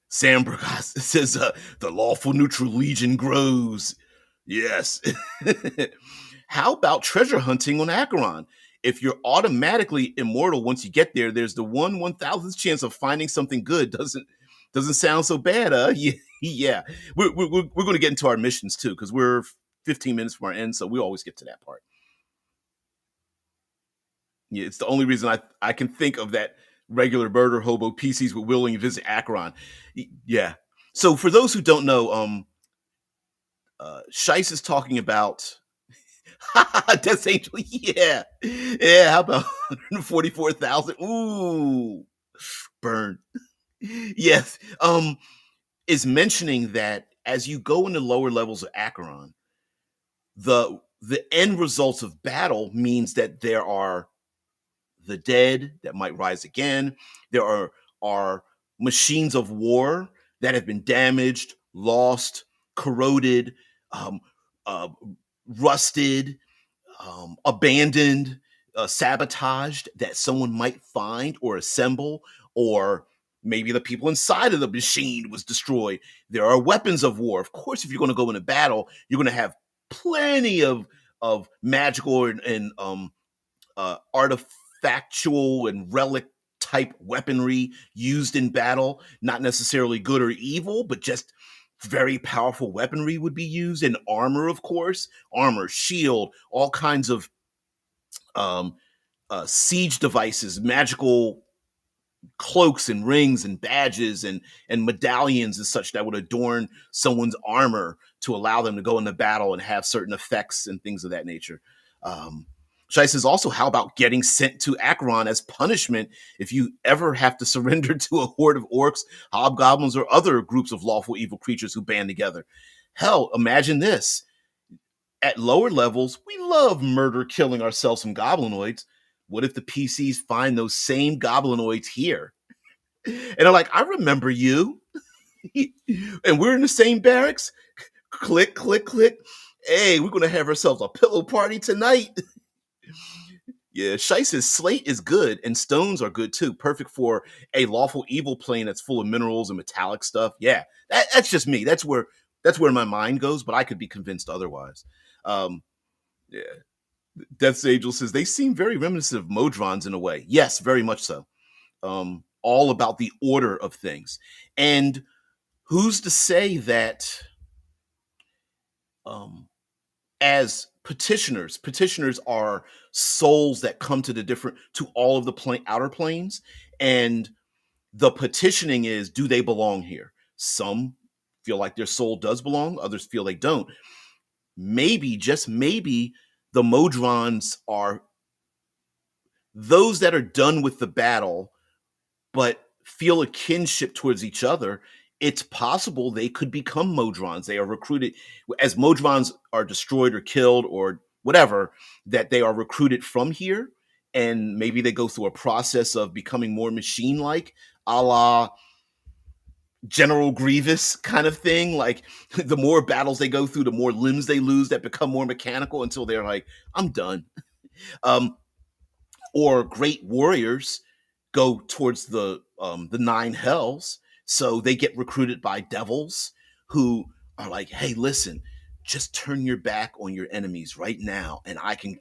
Sam Burgos says, the lawful neutral legion grows. Yes. How about treasure hunting on Acheron? If you're automatically immortal once you get there, there's the 1/1000th chance of finding something good. Doesn't sound so bad, Yeah, yeah. We're going to get into our missions too, because we're 15 minutes from our end, so we always get to that part. Yeah, it's the only reason I can think of that regular murder hobo PCs were willing to visit Acheron. Yeah. So for those who don't know, Shice is talking about Death Angel. Yeah. Yeah. How about 144,000? Ooh, burn. Yes. Is mentioning that as you go into lower levels of Acheron, the end results of battle means that there are the dead that might rise again. There are machines of war that have been damaged, lost, corroded, um, uh, rusted, abandoned, sabotaged, that someone might find or assemble, or maybe the people inside of the machine was destroyed. There are weapons of war. Of course, if you're going to go into battle, you're going to have plenty of magical and artifactual and relic type weaponry used in battle. Not necessarily good or evil, but just very powerful weaponry would be used. And armor, of course, armor, shield, all kinds of um, siege devices, magical cloaks and rings and badges and medallions and such that would adorn someone's armor to allow them to go into battle and have certain effects and things of that nature. Shai says also, how about getting sent to Acheron as punishment if you ever have to surrender to a horde of orcs, hobgoblins, or other groups of lawful evil creatures who band together? Hell, imagine this. At lower levels, we love murder, killing ourselves some goblinoids. What if the PCs find those same goblinoids here? And they're like, I remember you. And we're in the same barracks. Click, click, click. Hey, we're going to have ourselves a pillow party tonight. Yeah, Shai says slate is good and stones are good too. Perfect for a lawful evil plane that's full of minerals and metallic stuff. Yeah, that's just me. That's where my mind goes, but I could be convinced otherwise. Yeah. Death's Angel says they seem very reminiscent of Modrons in a way. Yes, very much so. All about the order of things. And who's to say that as petitioners are souls that come to all of the outer planes, and the petitioning is, do they belong here? Some feel like their soul does belong, others feel they don't. Maybe, just maybe, the Modrons are those that are done with the battle but feel a kinship towards each other. It's possible they could become Modrons. They are recruited as Modrons are destroyed or killed or whatever, that they are recruited from here. And maybe they go through a process of becoming more machine-like, a la General Grievous kind of thing. Like the more battles they go through, the more limbs they lose that become more mechanical until they're like, I'm done. Or great warriors go towards the nine hells, so they get recruited by devils who are like, hey, listen, just turn your back on your enemies right now, and I can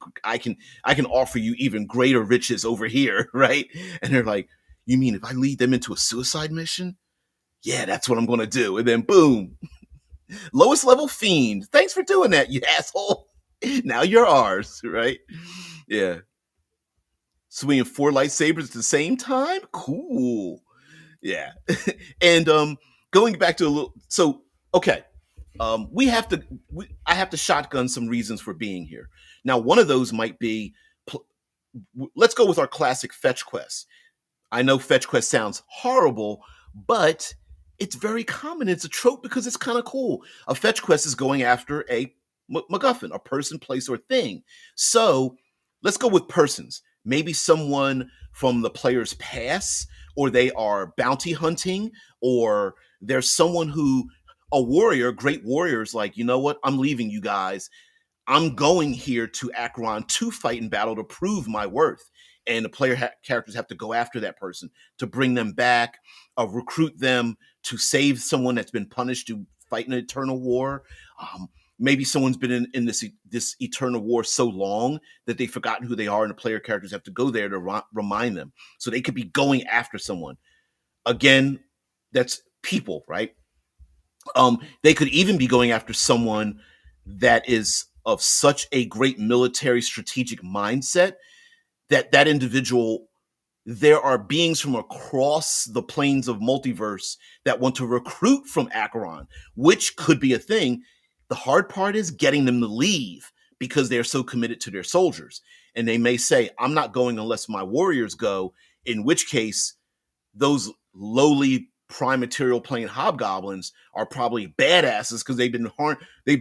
offer you even greater riches over here, right? And they're like, you mean if I lead them into a suicide mission? Yeah, that's what I'm gonna do. And then boom, lowest level fiend. Thanks for doing that, you asshole. Now you're ours, right? Yeah. Swinging 4 lightsabers at the same time? Cool. Yeah. And going back to a little so okay. I have to shotgun some reasons for being here. Now, one of those might be let's go with our classic fetch quest. I know fetch quest sounds horrible, but it's very common. It's a trope because it's kind of cool. A fetch quest is going after a MacGuffin, a person, place, or thing. So let's go with persons. Maybe someone from the player's past, or they are bounty hunting, or there's someone who, a warrior, great warriors, like, you know what? I'm leaving you guys. I'm going here to Acheron to fight in battle to prove my worth. And the characters have to go after that person to bring them back, recruit them to save someone that's been punished to fight an eternal war. Maybe someone's been in this eternal war so long that they've forgotten who they are, and the player characters have to go there to remind them. So they could be going after someone. Again, that's people, right? They could even be going after someone that is of such a great military strategic mindset that individual, there are beings from across the planes of multiverse that want to recruit from Acheron, which could be a thing. The hard part is getting them to leave because they're so committed to their soldiers. And they may say, I'm not going unless my warriors go, in which case those lowly prime material plane hobgoblins are probably badasses because they've been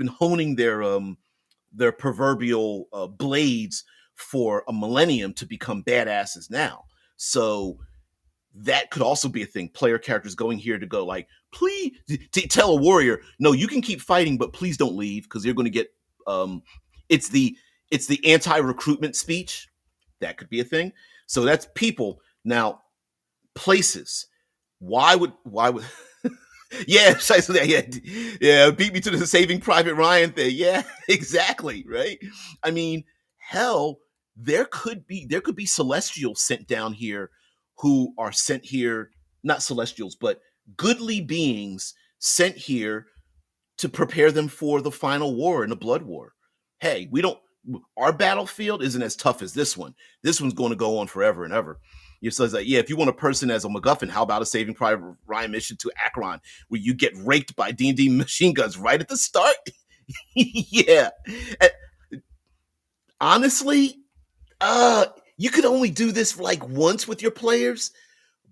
honing their proverbial blades for a millennium to become badasses now. So that could also be a thing. Player characters going here to go like, please, to tell a warrior, no, you can keep fighting, but please don't leave because you're going to get. It's the anti-recruitment speech. That could be a thing. So that's people. Now, places. Why would yeah, yeah, beat me to the Saving Private Ryan thing. Yeah, exactly, right? I mean, hell, there could be celestials sent down here who are sent here, not celestials, but goodly beings sent here to prepare them for the final war and the blood war. Hey, our battlefield isn't as tough as this one. This one's going to go on forever and ever. So it's like, yeah, if you want a person as a MacGuffin, how about a Saving Private Ryan mission to Acheron where you get raked by D&D machine guns right at the start? Yeah. Honestly, you could only do this like once with your players,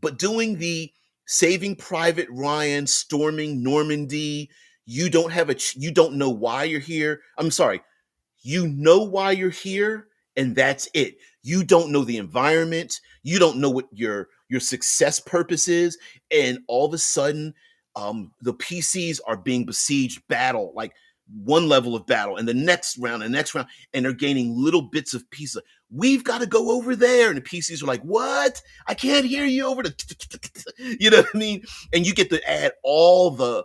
but doing the Saving Private Ryan storming Normandy, you don't know why you're here. I'm sorry. You know why you're here, and that's it. You don't know the environment. You don't know what your success purpose is, and all of a sudden, the PCs are being besieged. Battle, like one level of battle, and the next round, and they're gaining little bits of pieces. We've got to go over there, and the PCs are like, "What? I can't hear you over the," you know what I mean? And you get to add all the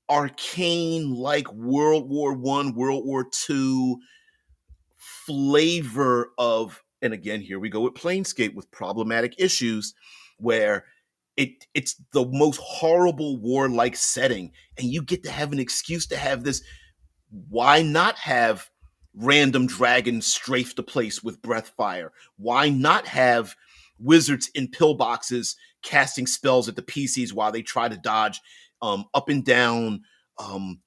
arcane, like World War I, World War II flavor of, and again, here we go with Planescape with problematic issues where it's the most horrible war-like setting, and you get to have an excuse to have this. Why not have random dragons strafe the place with breath fire? Why not have wizards in pillboxes casting spells at the PCs while they try to dodge up and down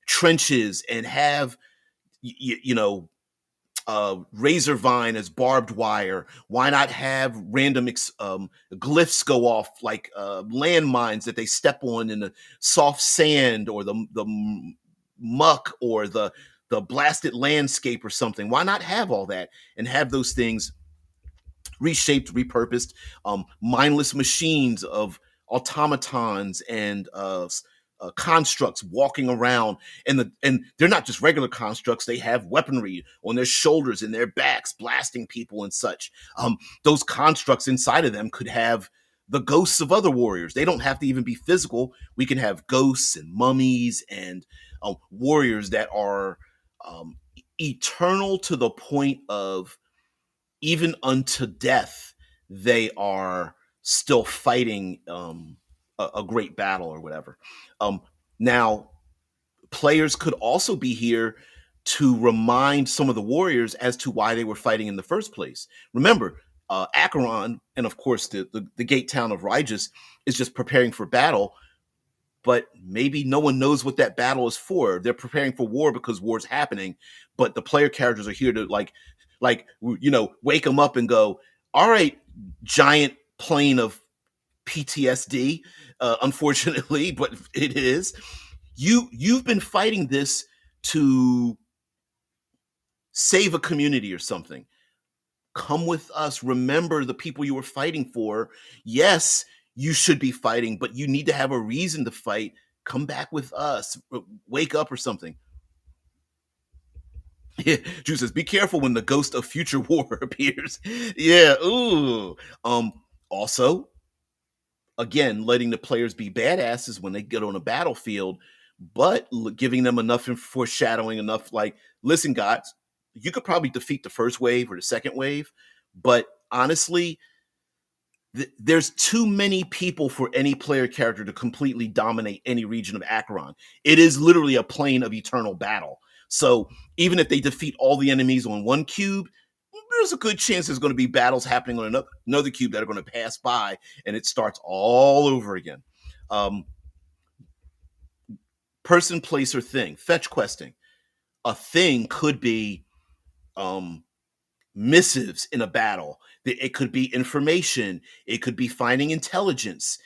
trenches, and have razor vine as barbed wire? Why not have random glyphs go off like landmines that they step on in the soft sand or the muck or the blasted landscape or something? Why not have all that and have those things reshaped, repurposed, mindless machines of automatons and constructs walking around, and they're not just regular constructs. They have weaponry on their shoulders and their backs, blasting people and such. Those constructs inside of them could have the ghosts of other warriors. They don't have to even be physical. We can have ghosts and mummies and warriors that are eternal to the point of even unto death, they are still fighting a great battle or whatever. Now, players could also be here to remind some of the warriors as to why they were fighting in the first place. Remember, Acheron, and of course the gate town of RIGUS, is just preparing for battle, but maybe no one knows what that battle is for. They're preparing for war because war's happening, but the player characters are here to wake them up and go, all right, giant plane of PTSD, unfortunately, but it is. You've been fighting this to save a community or something. Come with us. Remember the people you were fighting for. Yes, you should be fighting, but you need to have a reason to fight. Come back with us. Wake up or something. Yeah, Drew says, be careful when the ghost of future war appears. Yeah, ooh. Also, again, letting the players be badasses when they get on a battlefield, but giving them enough foreshadowing, enough like, listen, guys, you could probably defeat the first wave or the second wave, but honestly, there's too many people for any player character to completely dominate any region of Acheron. It is literally a plane of eternal battle. So even if they defeat all the enemies on one cube, there's a good chance there's going to be battles happening on another cube that are going to pass by, and it starts all over again. Person, place, or thing. Fetch questing. A thing could be missives in a battle. It could be information. It could be finding intelligence.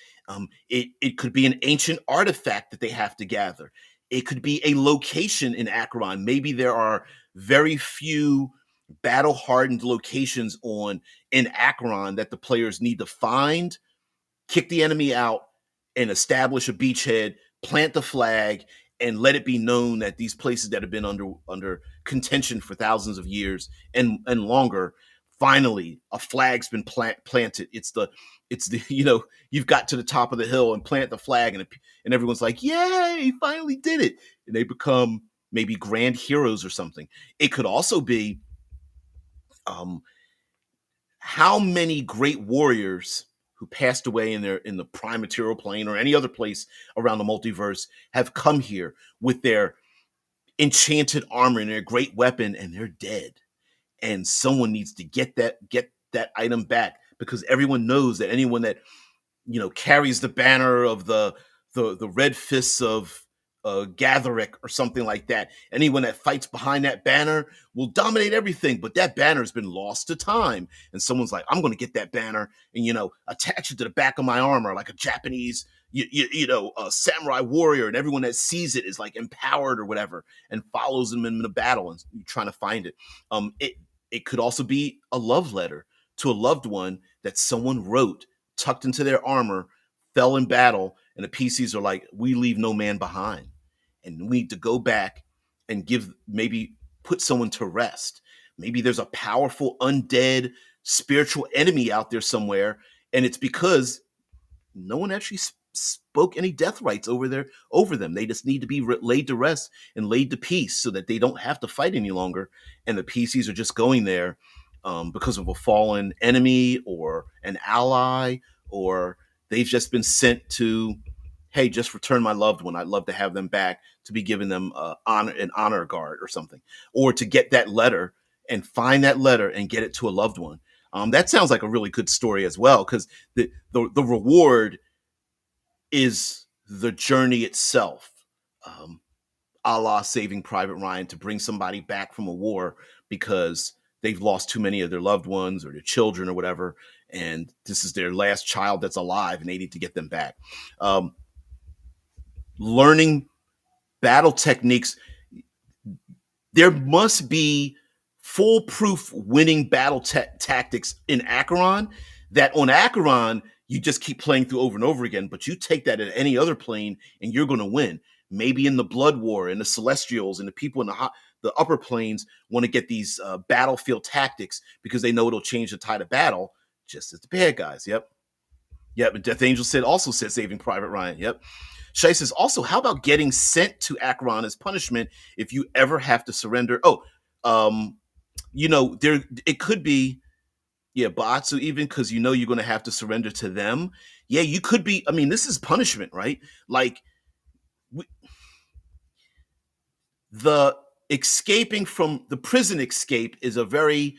It could be an ancient artifact that they have to gather. It could be a location in Acheron. Maybe there are very few battle-hardened locations in Acheron that the players need to find, kick the enemy out, and establish a beachhead, plant the flag, and let it be known that these places that have been under contention for thousands of years and longer, finally a flag's been planted. It's the you've got to the top of the hill and plant the flag, and everyone's like, yay, finally did it, and they become maybe grand heroes or something. It could also be how many great warriors who passed away in the prime material plane or any other place around the multiverse have come here with their enchanted armor and their great weapon, and they're dead. And someone needs to get that item back, because everyone knows that anyone that carries the banner of the red fists of Gatherick or something like that, anyone that fights behind that banner will dominate everything, but that banner has been lost to time, and someone's like, I'm going to get that banner and attach it to the back of my armor like a Japanese a samurai warrior, and everyone that sees it is like empowered or whatever and follows them in the battle and trying to find it. It could also be a love letter to a loved one that someone wrote, tucked into their armor, fell in battle, and the PCs are like, we leave no man behind. And we need to go back and maybe put someone to rest. Maybe there's a powerful undead spiritual enemy out there somewhere, and it's because no one actually spoke any death rites over them. They just need to be laid to rest and laid to peace so that they don't have to fight any longer. And the PCs are just going there because of a fallen enemy or an ally, or they've just been sent to, hey, just return my loved one. I'd love to have them back, to be giving them an honor guard or something, or to get that letter and find that letter and get it to a loved one. That sounds like a really good story as well, because the reward is the journey itself, a la Saving Private Ryan, to bring somebody back from a war because they've lost too many of their loved ones or their children or whatever, and this is their last child that's alive and they need to get them back. Learning battle techniques. There must be foolproof winning battle tactics in Acheron, that on Acheron you just keep playing through over and over again, but you take that at any other plane and you're going to win. Maybe in the Blood War and the Celestials and the people in the upper planes want to get these battlefield tactics because they know it'll change the tide of battle, just as the bad guys. Yep. Yep, and Death Angel also said Saving Private Ryan. Yep. Shai says also, how about getting sent to Acheron as punishment if you ever have to surrender? Oh, um, there it could be, yeah, Batsu, even because you're going to have to surrender to them. Yeah, you could be. I mean, this is punishment, right? Like the escaping from the prison escape is a very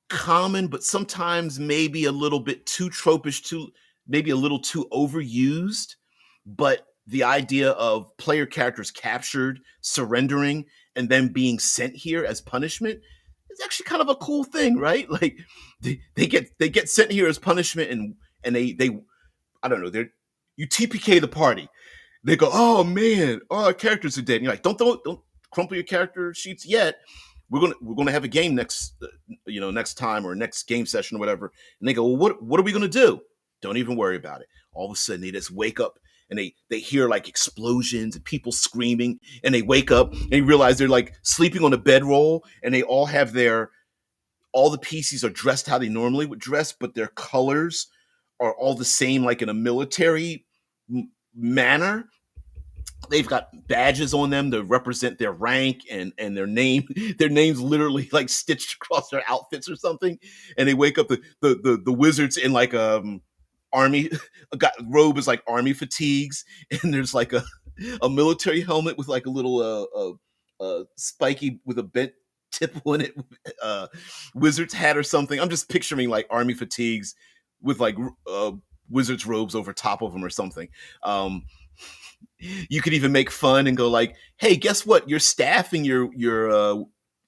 common, but sometimes maybe a little bit too tropish, too maybe a little too overused. But the idea of player characters captured, surrendering, and then being sent here as punishment is actually kind of a cool thing, right? Like they get sent here as punishment, and they I don't know, you TPK the party. They go, oh man, oh, our characters are dead. And you're like, don't crumple your character sheets yet. We're gonna have a game next time or next game session or whatever. And they go, well, what are we gonna do? Don't even worry about it. All of a sudden they just wake up and they hear like explosions and people screaming, and they wake up and they realize they're like sleeping on a bedroll, and they all the PCs are dressed how they normally would dress, but their colors are all the same, like in a military manner. They've got badges on them to represent their rank and their name. Their names literally like stitched across their outfits or something. And they wake up the wizards in like army got robe is like army fatigues, and there's like a military helmet with like a little spiky with a bent tip on it, wizard's hat or something. I'm just picturing like army fatigues with like wizard's robes over top of them or something. You could even make fun and go like, "Hey, guess what? Your staff and your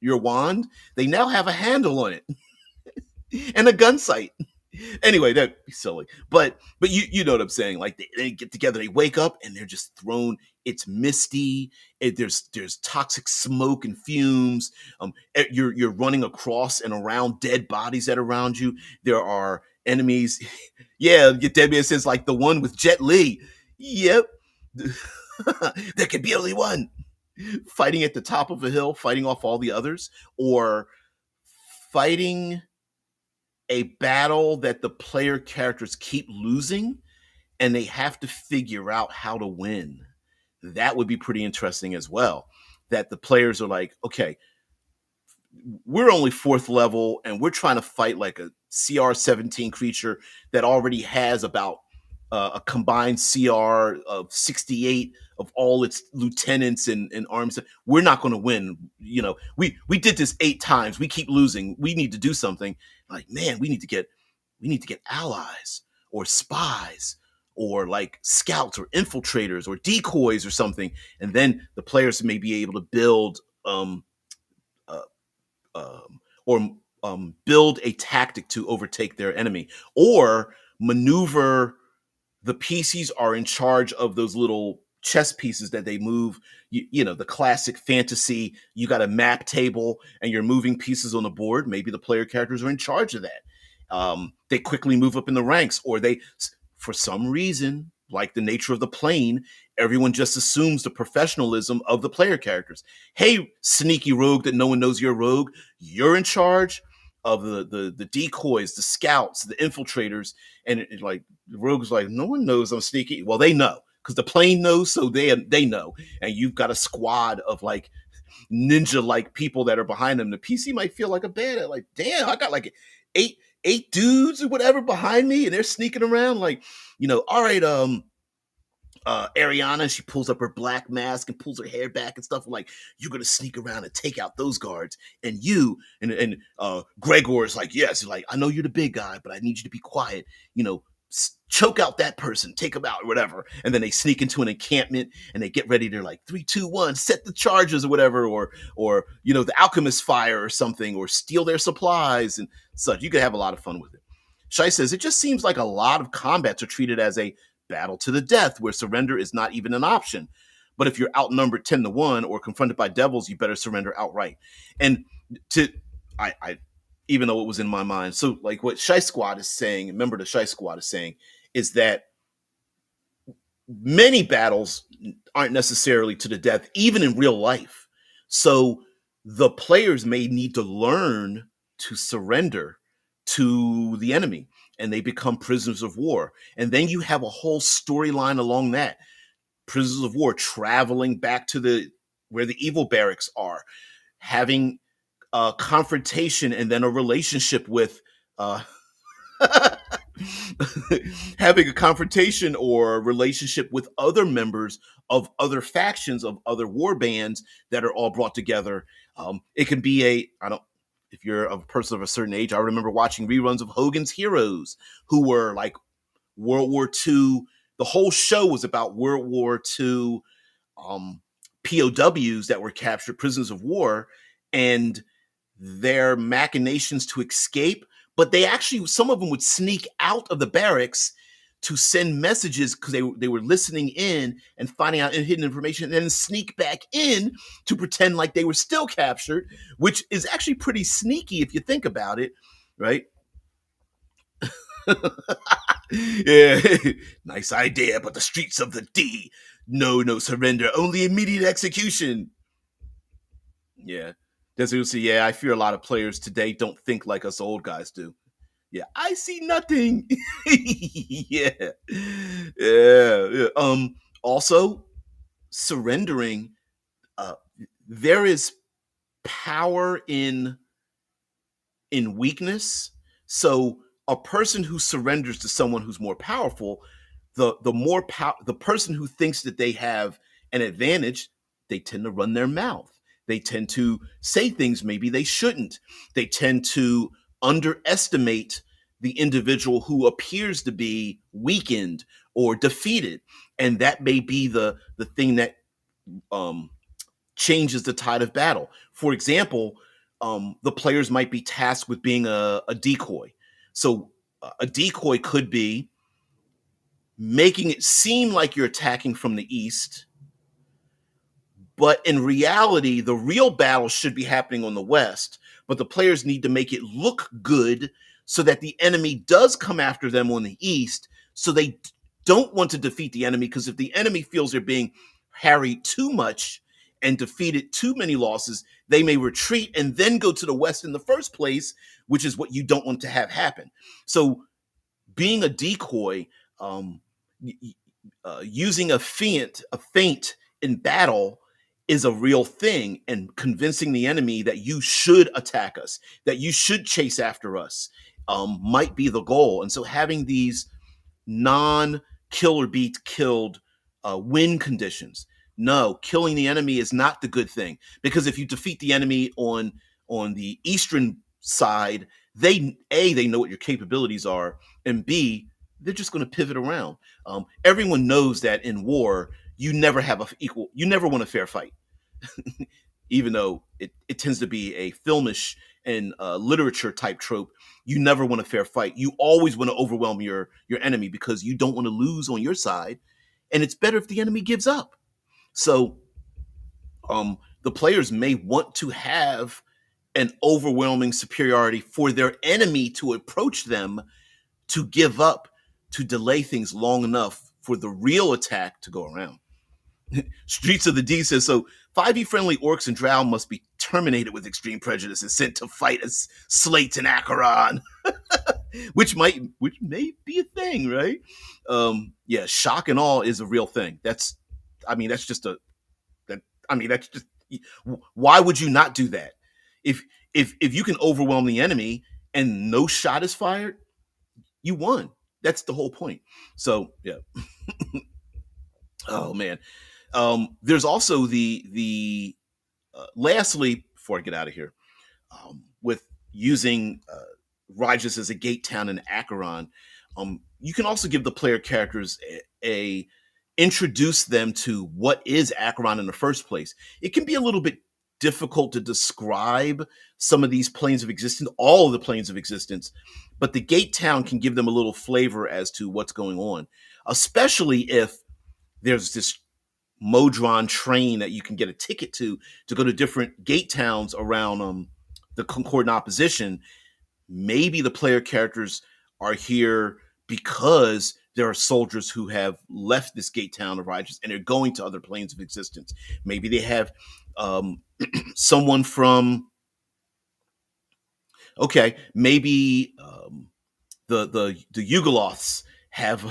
wand, they now have a handle on it and a gun sight." Anyway, that'd be silly, but you know what I'm saying. Like they get together, they wake up, and they're just thrown. It's misty. There's toxic smoke and fumes. You're running across and around dead bodies that are around you. There are enemies. Yeah, Debbie says like the one with Jet Li. Yep. There could be only one. Fighting at the top of a hill, fighting off all the others, or fighting a battle that the player characters keep losing and they have to figure out how to win. That would be pretty interesting as well. That the players are like, okay, we're only fourth level and we're trying to fight like a CR 17 creature that already has about a combined CR of 68 of all its lieutenants and armies. We're not going to win. We did this 8 times. We keep losing. We need to do something. Like, man, we need to get allies or spies or like scouts or infiltrators or decoys or something. And then the players may be able to build uh, or build a tactic to overtake their enemy, or maneuver. The PCs are in charge of those little chess pieces that they move. The classic fantasy, you got a map table and you're moving pieces on the board. Maybe the player characters are in charge of that. They quickly move up in the ranks, or they, for some reason, like the nature of the plane, everyone just assumes the professionalism of the player characters. Hey, sneaky rogue that no one knows you're a rogue, you're in charge of the decoys, the scouts, the infiltrators, and like the rogue's like, no one knows I'm sneaky. Well, they know because the plane knows, so they know, and you've got a squad of like ninja like people that are behind them. The PC might feel like a bad, like, damn, I got like eight dudes or whatever behind me, and they're sneaking around. Like, all right, Ariana, she pulls up her black mask and pulls her hair back and stuff. Like, you're gonna sneak around and take out those guards, and Gregor is like, yes, he's like, I know you're the big guy, but I need you to be quiet. Choke out that person, take them out, or whatever. And then they sneak into an encampment and they get ready. They're like 3, 2, 1, set the charges or whatever, or the alchemist fire or something, or steal their supplies and such. You could have a lot of fun with it. Shai says it just seems like a lot of combats are treated as a battle to the death, where surrender is not even an option. But if you're outnumbered 10-1 or confronted by devils, you better surrender outright. And I even though it was in my mind, so like what Shai Squad is saying, member of the Shai Squad is saying, is that many battles aren't necessarily to the death, even in real life. So the players may need to learn to surrender to the enemy, and they become prisoners of war. And then you have a whole storyline along that. Prisoners of war traveling back to the where the evil barracks are, having a confrontation and then a relationship with having a confrontation or a relationship with other members of other factions of other war bands that are all brought together. It can be I don't, if you're a person of a certain age, I remember watching reruns of Hogan's Heroes, who were like World War II. The whole show was about World War II POWs that were captured, prisoners of war, and their machinations to escape. But they actually, some of them would sneak out of the barracks to send messages because they were listening in and finding out hidden information, and then sneak back in to pretend like they were still captured, which is actually pretty sneaky if you think about it, right? Yeah, nice idea, but the streets of the D, no surrender, only immediate execution. Yeah, Desusi. Yeah, I fear a lot of players today don't think like us old guys do. Yeah, I see nothing. Yeah. Yeah. Also, surrendering. Uh, there is power in weakness. So a person who surrenders to someone who's more powerful, the person who thinks that they have an advantage, they tend to run their mouth. They tend to say things maybe they shouldn't. They tend to underestimate the individual who appears to be weakened or defeated, and that may be the thing that um, changes the tide of battle. For example, the players might be tasked with being a decoy. So a decoy could be making it seem like you're attacking from the east, but in reality, the real battle should be happening on the west. But the players need to make it look good so that the enemy does come after them on the east. So they don't want to defeat the enemy, because if the enemy feels they're being harried too much and defeated too many losses, they may retreat and then go to the west in the first place, which is what you don't want to have happen. So being a decoy, um, using a feint in battle is a real thing, and convincing the enemy that you should attack us, that you should chase after us, might be the goal. And so having these non-kill or be killed win conditions. No, killing the enemy is not the good thing, because if you defeat the enemy on the eastern side, they know what your capabilities are, and B, they're just going to pivot around. Everyone knows that in war, you never want a fair fight, even though it tends to be a filmish and literature type trope. You never want a fair fight. You always want to overwhelm your enemy, because you don't want to lose on your side, and it's better if the enemy gives up. So the players may want to have an overwhelming superiority for their enemy to approach them, to give up, to delay things long enough for the real attack to go around. Streets of the D says, so 5e friendly orcs and drow must be terminated with extreme prejudice and sent to fight as slates in Acheron. which may be a thing, right? Yeah, shock and awe is a real thing. That's just that's just, why would you not do that? If if you can overwhelm the enemy and no shot is fired, you won. That's the whole point. So yeah. Oh man. There's also the lastly, before I get out of here, with using RIGUS as a gate town in Acheron, you can also give the player characters a introduce them to what is Acheron in the first place. It can be a little bit difficult to describe some of these planes of existence, all of the planes of existence, but the gate town can give them a little flavor as to what's going on, especially if there's this Modron train that you can get a ticket to go to different gate towns around the Concordant opposition. Maybe the player characters are here because there are soldiers who have left this gate town of Righteous and they're going to other planes of existence. Maybe they have someone from Okay, maybe the Yugoloths have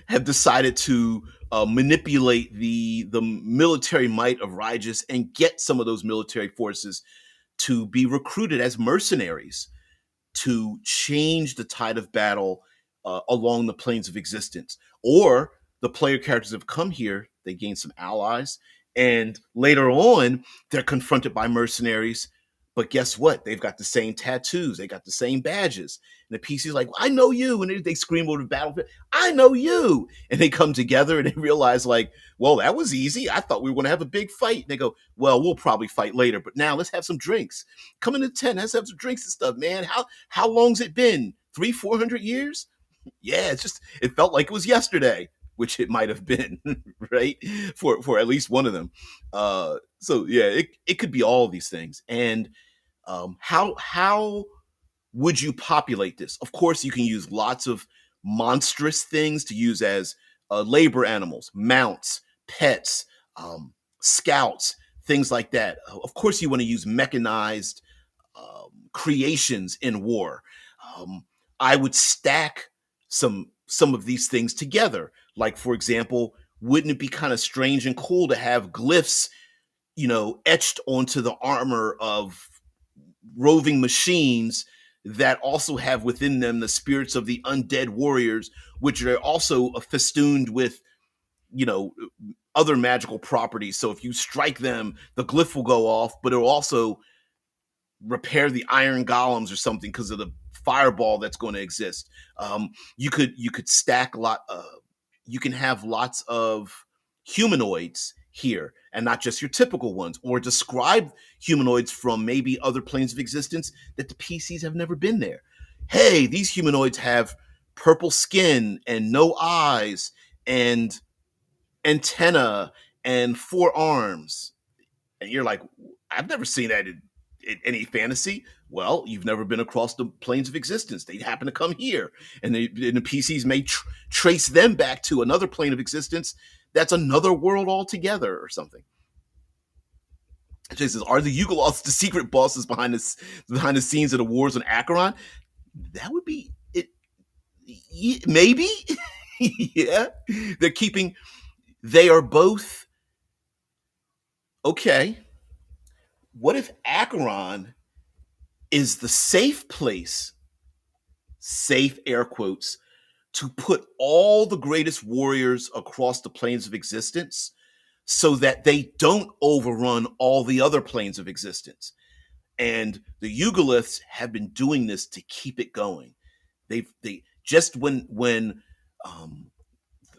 have decided to manipulate the military might of Rigis and get some of those military forces to be recruited as mercenaries to change the tide of battle along the planes of existence. Or the player characters have come here, they gain some allies, and later on, they're confronted by mercenaries. But guess what? They've got the same tattoos, they got the same badges. And the PC's like, I know you. And they scream over the battlefield, I know you. And they come together and they realize, like, well, that was easy. I thought we were going to have a big fight. And they go, well, we'll probably fight later. But now let's have some drinks. Come in the tent, let's have some drinks and stuff, man. How long's it been? 300-400 years? Yeah, it felt like it was yesterday, which it might have been, right? For at least one of them. So yeah, it could be all of these things. And how would you populate this? Of course, you can use lots of monstrous things to use as labor animals, mounts, pets, scouts, things like that. Of course, you want to use mechanized creations in war. Um, I would stack some of these things together. Like, for example, wouldn't it be kind of strange and cool to have glyphs, etched onto the armor of roving machines that also have within them the spirits of the undead warriors, which are also festooned with, you know, other magical properties. So if you strike them, the glyph will go off, but it'll also repair the iron golems or something because of the fireball that's going to exist. You could stack a lot. You can have lots of humanoids here, and not just your typical ones, or describe humanoids from maybe other planes of existence that the PCs have never been there. Hey, these humanoids have purple skin and no eyes and antenna and four arms, and you're like, I've never seen that in any fantasy. Well, you've never been across the planes of existence. They happen to come here, and the PCs may trace them back to another plane of existence that's another world altogether or something. Jay says, "Are the Yugoloths the secret bosses behind the scenes of the wars on Acheron?" That would be it. Maybe, yeah. They're keeping. They are both okay. What if Acheron is the safe place, safe air quotes, to put all the greatest warriors across the planes of existence so that they don't overrun all the other planes of existence? And the Yugoliths have been doing this to keep it going. They just when um,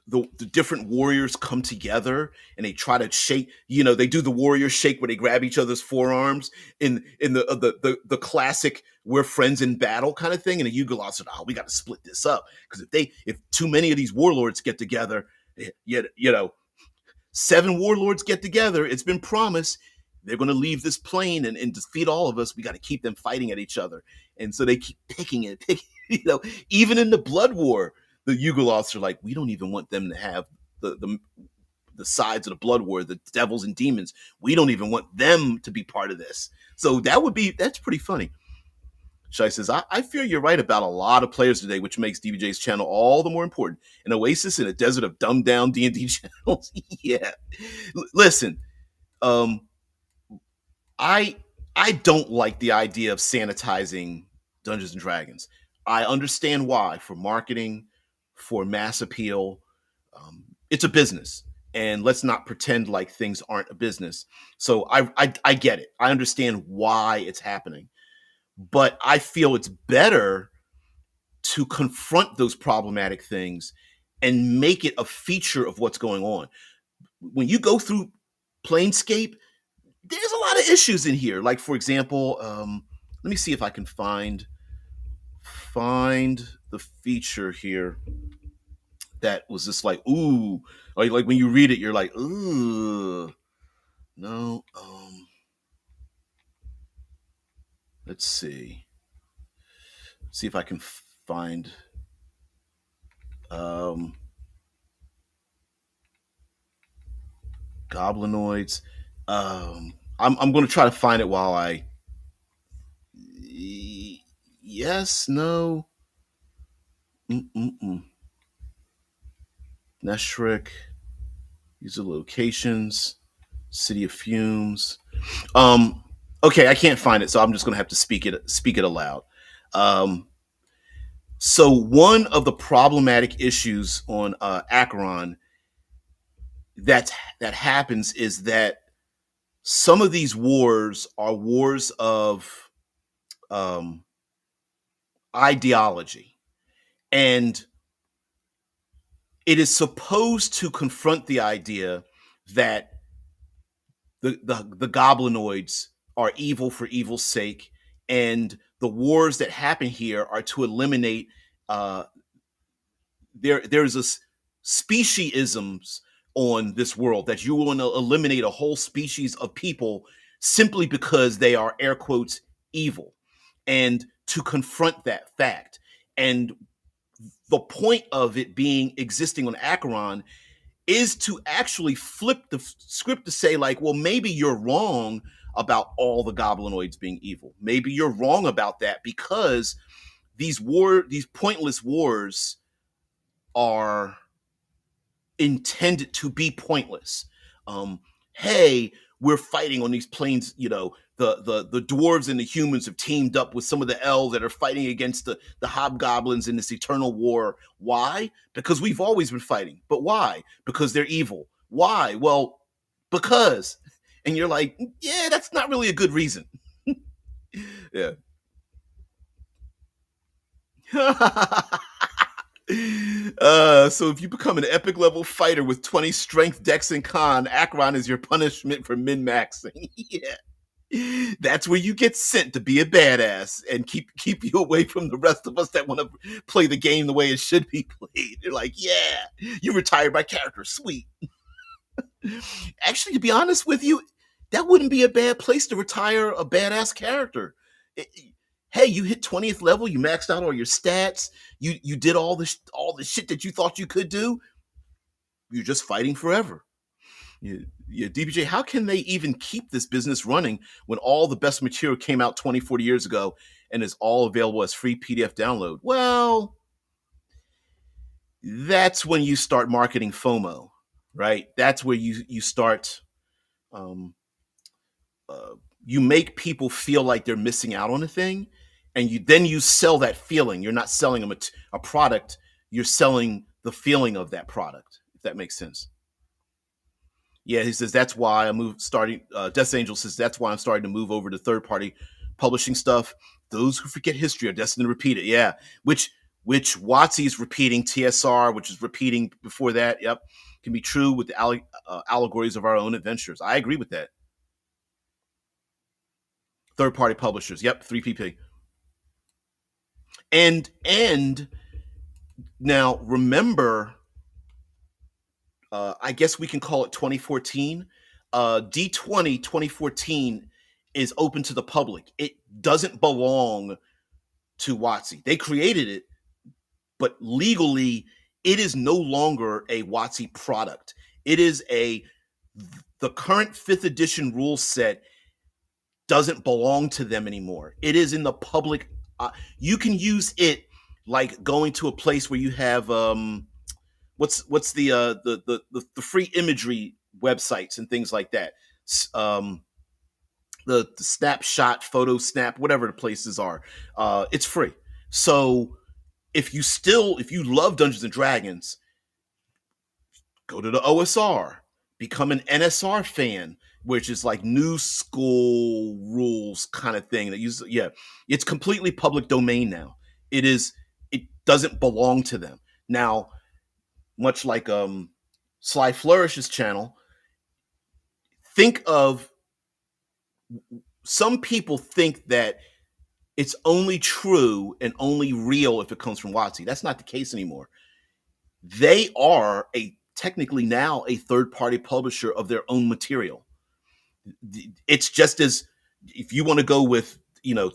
the different warriors come together and they try to shake, they do the warrior shake where they grab each other's forearms in the classic we're friends in battle kind of thing. And the Yugoloths said, oh, we got to split this up, because if too many of these warlords get together, yet 7 warlords get together, it's been promised they're going to leave this plane and defeat all of us. We got to keep them fighting at each other. And so they keep picking, even in the blood war, the Yugoloths are like, we don't even want them to have the sides of the blood war, the devils and demons. We don't even want them to be part of this. So that's pretty funny. Shai says, I fear you're right about a lot of players today, which makes DBJ's channel all the more important. An oasis in a desert of dumbed down D&D channels. Yeah. Listen, um, I I don't like the idea of sanitizing Dungeons and Dragons. I understand why, for marketing, for mass appeal. It's a business, and let's not pretend like things aren't a business. So I get it. I understand why it's happening, but I feel it's better to confront those problematic things and make it a feature of what's going on. When you go through Planescape, there's a lot of issues in here. Like, for example, let me see if I can find the feature here that was just like, ooh, like when you read it, you're like, ooh, no. Let's see if I can find. Um, Goblinoids. I'm going to try to find it while I. Yes, no. Mm-mm-mm. Neshrick. These are locations. City of Fumes. Okay, I can't find it, so I'm just gonna have to speak it aloud. Um, so one of the problematic issues on Acheron that that happens is that some of these wars are wars of um, ideology, and it is supposed to confront the idea that the goblinoids are evil for evil's sake, and the wars that happen here are to eliminate uh, there's a speciesisms on this world that you want to eliminate a whole species of people simply because they are air quotes evil, and to confront that fact. And the point of it being existing on Acheron is to actually flip the script to say, like, well, maybe you're wrong about all the goblinoids being evil. Maybe you're wrong about that because these pointless wars are intended to be pointless. Um, hey, we're fighting on these planes. The dwarves and the humans have teamed up with some of the elves that are fighting against the hobgoblins in this eternal war. Why? Because we've always been fighting. But why? Because they're evil. Why? Well, because. And you're like, yeah, that's not really a good reason. Yeah. So if you become an epic level fighter with 20 strength, dex, and con, Acheron is your punishment for min-maxing. Yeah. That's where you get sent to be a badass and keep you away from the rest of us that want to play the game the way it should be played. They're like, yeah, you retired my character. Sweet. Actually, to be honest with you, that wouldn't be a bad place to retire a badass character. Hey, you hit 20th level, you maxed out all your stats, you did all the shit that you thought you could do. You're just fighting forever. DBJ, how can they even keep this business running when all the best material came out 20, 40 years ago and is all available as free PDF download? Well, that's when you start marketing FOMO, right? That's where you start um, uh, you make people feel like they're missing out on a thing, and you sell that feeling. You're not selling them a product. You're selling the feeling of that product, if that makes sense. Yeah, he says that's why I moved. Starting, Death Angel says that's why I'm starting to move over to third party publishing stuff. Those who forget history are destined to repeat it. Yeah, which WotC's repeating TSR, which is repeating before that. Yep, can be true with the allegories of our own adventures. I agree with that. Third party publishers. Yep, 3PP. And now remember, I guess we can call it 2014. D20 2014 is open to the public. It doesn't belong to WotC. They created it, but legally, it is no longer a WotC product. It is the current fifth edition rule set doesn't belong to them anymore. It is in the public. You can use it like going to a place where you have what's the free imagery websites and things like that. Um, the snapshot, photo snap, whatever the places are. It's free. So if you love Dungeons and Dragons, go to the OSR, become an NSR fan, which is like new school rules kind of thing that uses, yeah, it's completely public domain now. It doesn't belong to them. Now, much like Sly Flourish's channel, think of some people think that it's only true and only real if it comes from WotC. That's not the case anymore. They are a technically now a third party publisher of their own material. It's just as if you want to go with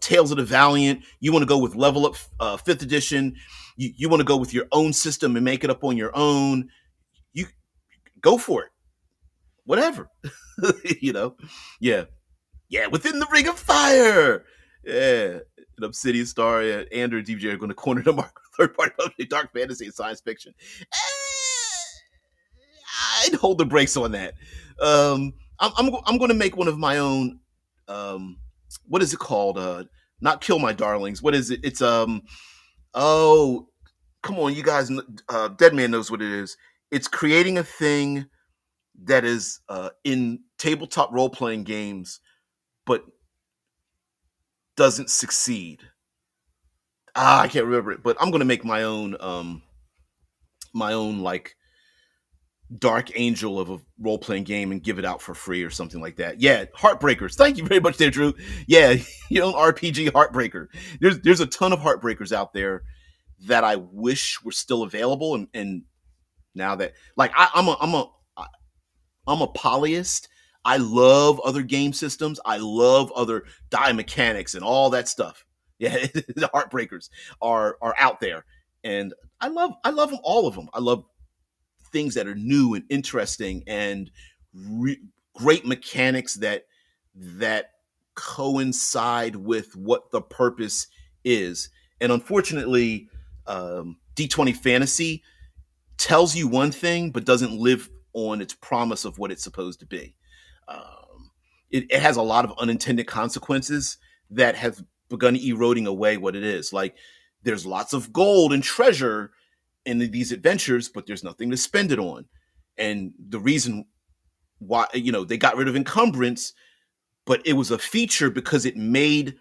Tales of the Valiant, you want to go with Level Up fifth edition, you want to go with your own system and make it up on your own, you go for it, whatever. you know yeah, within the ring of fire. Yeah. an Obsidian Star, Andrew and DJ are going to corner the market third party publishing dark fantasy and science fiction. I'd hold the brakes on that. I'm going to make one of my own. What is it called? Not Kill My Darlings. What is it? It's oh, come on, you guys. Dead Man knows what it is. It's creating a thing that is in tabletop role playing games, but doesn't succeed. I can't remember it, but I'm going to make my own like Dark Angel of a role playing game and give it out for free or something like that. Yeah, Heartbreakers. Thank you very much, there, Drew. Yeah, RPG Heartbreaker. There's a ton of Heartbreakers out there that I wish were still available, and now that like I'm a polyist. I love other game systems. I love other die mechanics and all that stuff. Yeah, the Heartbreakers are out there, and I love them, all of them. I love things that are new and interesting and great mechanics that coincide with what the purpose is. And unfortunately, D20 Fantasy tells you one thing but doesn't live on its promise of what it's supposed to be. It has a lot of unintended consequences that have begun eroding away what it is. Like, there's lots of gold and treasure in these adventures, but there's nothing to spend it on. And the reason why, they got rid of encumbrance, but it was a feature because it made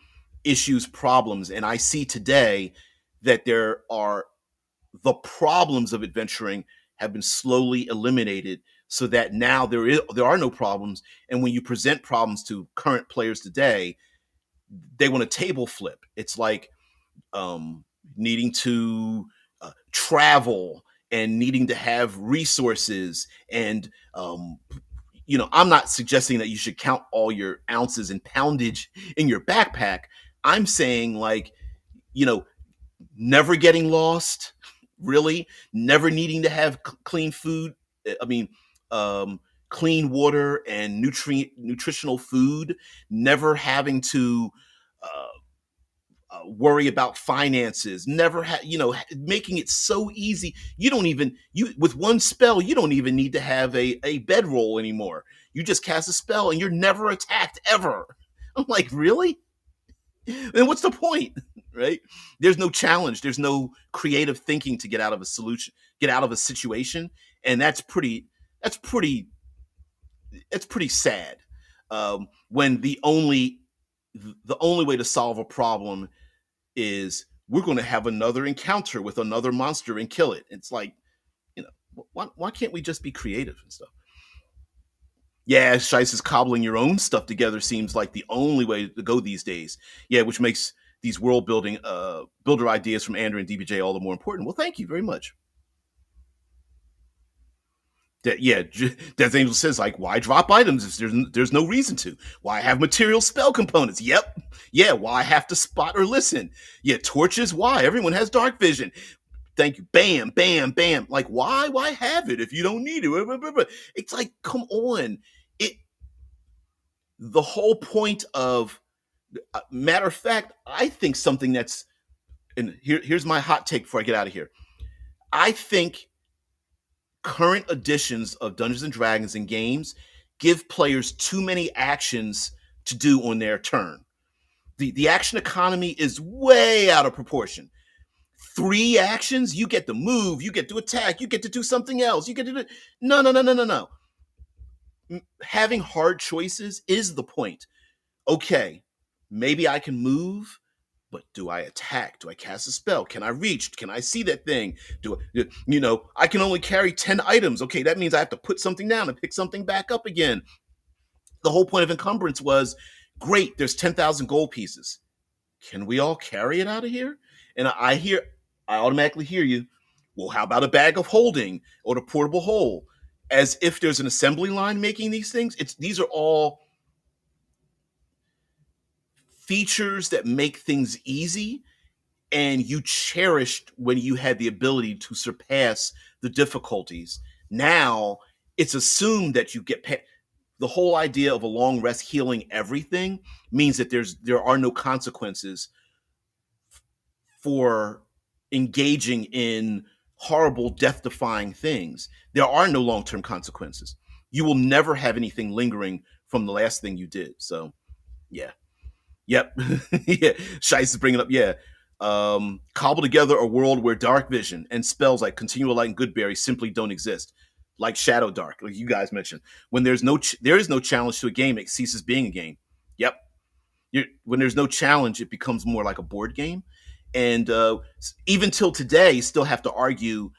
issues problems. And I see today that the problems of adventuring have been slowly eliminated, so that now there are no problems. And when you present problems to current players today, they want a table flip. It's like needing to travel and needing to have resources. And I'm not suggesting that you should count all your ounces and poundage in your backpack. I'm saying, like, never getting lost, really, never needing to have clean food. I mean, clean water and nutritional food, never having to worry about finances, never making it so easy. With one spell, you don't even need to have a bedroll anymore. You just cast a spell and you're never attacked ever. I'm like, really? Then what's the point? Right? There's no challenge. There's no creative thinking to get out of a situation. And that's pretty sad. When the only way to solve a problem is we're going to have another encounter with another monster and kill it. It's like, why can't we just be creative and stuff? Yeah, Shice is cobbling your own stuff together seems like the only way to go these days. Yeah, which makes these world building builder ideas from Andrew and DBJ all the more important. Well, thank you very much. Death Angel says, like, why drop items if there's no reason to? Why have material spell components? Yep. Yeah, why have to spot or listen? Yeah, torches, why? Everyone has dark vision. Thank you. Bam, bam, bam. Like, why have it if you don't need it? It's like, come on. The whole point of, matter of fact, I think something that's, and here's my hot take before I get out of here. I think current editions of Dungeons and Dragons and games give players too many actions to do on their turn. The action economy is way out of proportion. 3 actions, you get to move, you get to attack, you get to do something else, you get to do... No. Having hard choices is the point. Okay, maybe I can move, but do I attack? Do I cast a spell? Can I reach? Can I see that thing? I can only carry 10 items. Okay, that means I have to put something down and pick something back up again. The whole point of encumbrance was, great, there's 10,000 gold pieces. Can we all carry it out of here? And I automatically hear you. Well, how about a bag of holding or the portable hole? As if there's an assembly line making these things. These are all features that make things easy, and you cherished when you had the ability to surpass the difficulties. Now it's assumed that you get the whole idea of a long rest healing everything means that there are no consequences for engaging in horrible, death-defying things. There are no long-term consequences. You will never have anything lingering from the last thing you did. So, yeah. Yep. Yeah. Shice is bringing up, yeah. Cobble together a world where dark vision and spells like Continual Light and Goodberry simply don't exist. Like Shadow Dark, like you guys mentioned. When there is no challenge to a game, it ceases being a game. Yep. When there's no challenge, it becomes more like a board game. And even till today, you still have to argue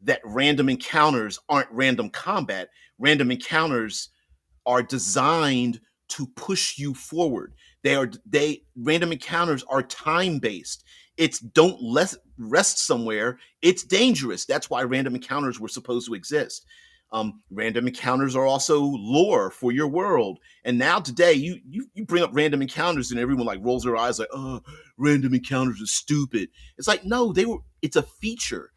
that random encounters aren't random combat. Random encounters are designed to push you forward. They random encounters are time based. It's don't rest somewhere. It's dangerous. That's why random encounters were supposed to exist. Random encounters are also lore for your world. And now today, you bring up random encounters, and everyone like rolls their eyes like, "Oh, random encounters are stupid." It's like, no, It's a feature.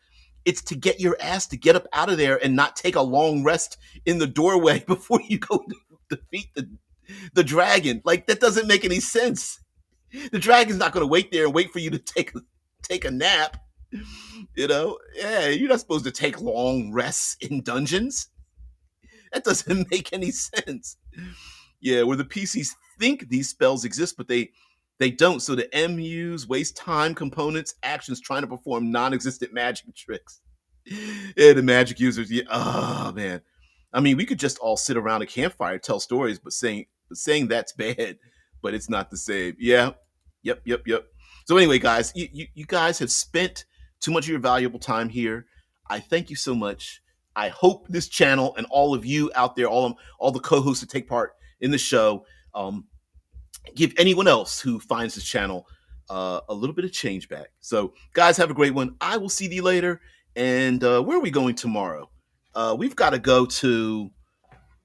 It's to get your ass to get up out of there and not take a long rest in the doorway before you go to defeat the dragon. Like, that doesn't make any sense. The dragon's not going to wait there and wait for you to take a nap. Yeah, you're not supposed to take long rests in dungeons. That doesn't make any sense. Yeah, where the PCs think these spells exist, but they don't. So the MUs waste time, components, actions trying to perform non-existent magic tricks. Yeah, the magic users. Yeah, oh man. I mean, we could just all sit around a campfire, tell stories, but saying that's bad, but it's not the same. Yeah. Yep. So anyway, guys, you guys have spent too much of your valuable time here. I thank you so much. I hope this channel and all of you out there, all the co-hosts that take part in the show, give anyone else who finds this channel a little bit of change back. So, guys, have a great one. I will see you later. And where are we going tomorrow? We've got to go to,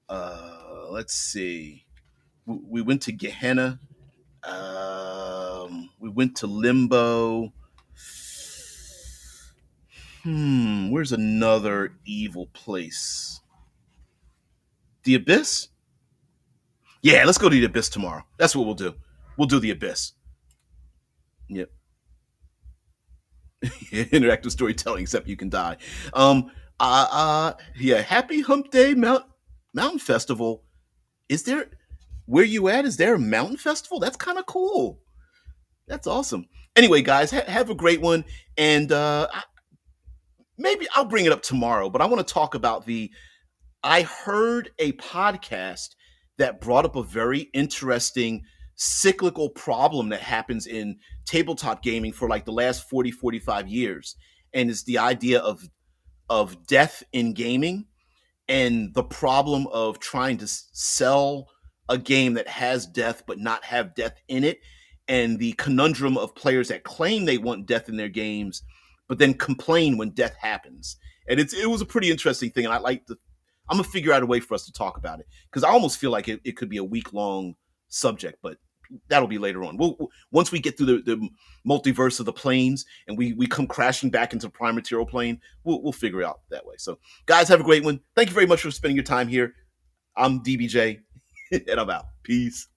let's see. We went to Gehenna. We went to Limbo. Where's another evil place? The Abyss? Yeah, let's go to the Abyss tomorrow. That's what we'll do. We'll do the Abyss. Yep. Interactive storytelling, except you can die. Yeah. Happy Hump Day Mountain Festival. Is there where you at? Is there a mountain festival? That's kind of cool. That's awesome. Anyway, guys, have a great one, and maybe I'll bring it up tomorrow. But I want to talk about I heard a podcast that brought up a very interesting cyclical problem that happens in tabletop gaming for like the last 40, 45 years. And it's the idea of death in gaming and the problem of trying to sell a game that has death but not have death in it, and the conundrum of players that claim they want death in their games but then complain when death happens. And it was a pretty interesting thing, and I'm gonna figure out a way for us to talk about it, because I almost feel like it could be a week-long subject, but that'll be later on. Once we get through the multiverse of the planes and we come crashing back into prime material plane, we'll figure it out that way. So, guys, have a great one. Thank you very much for spending your time here. I'm DBJ, and I'm out. Peace.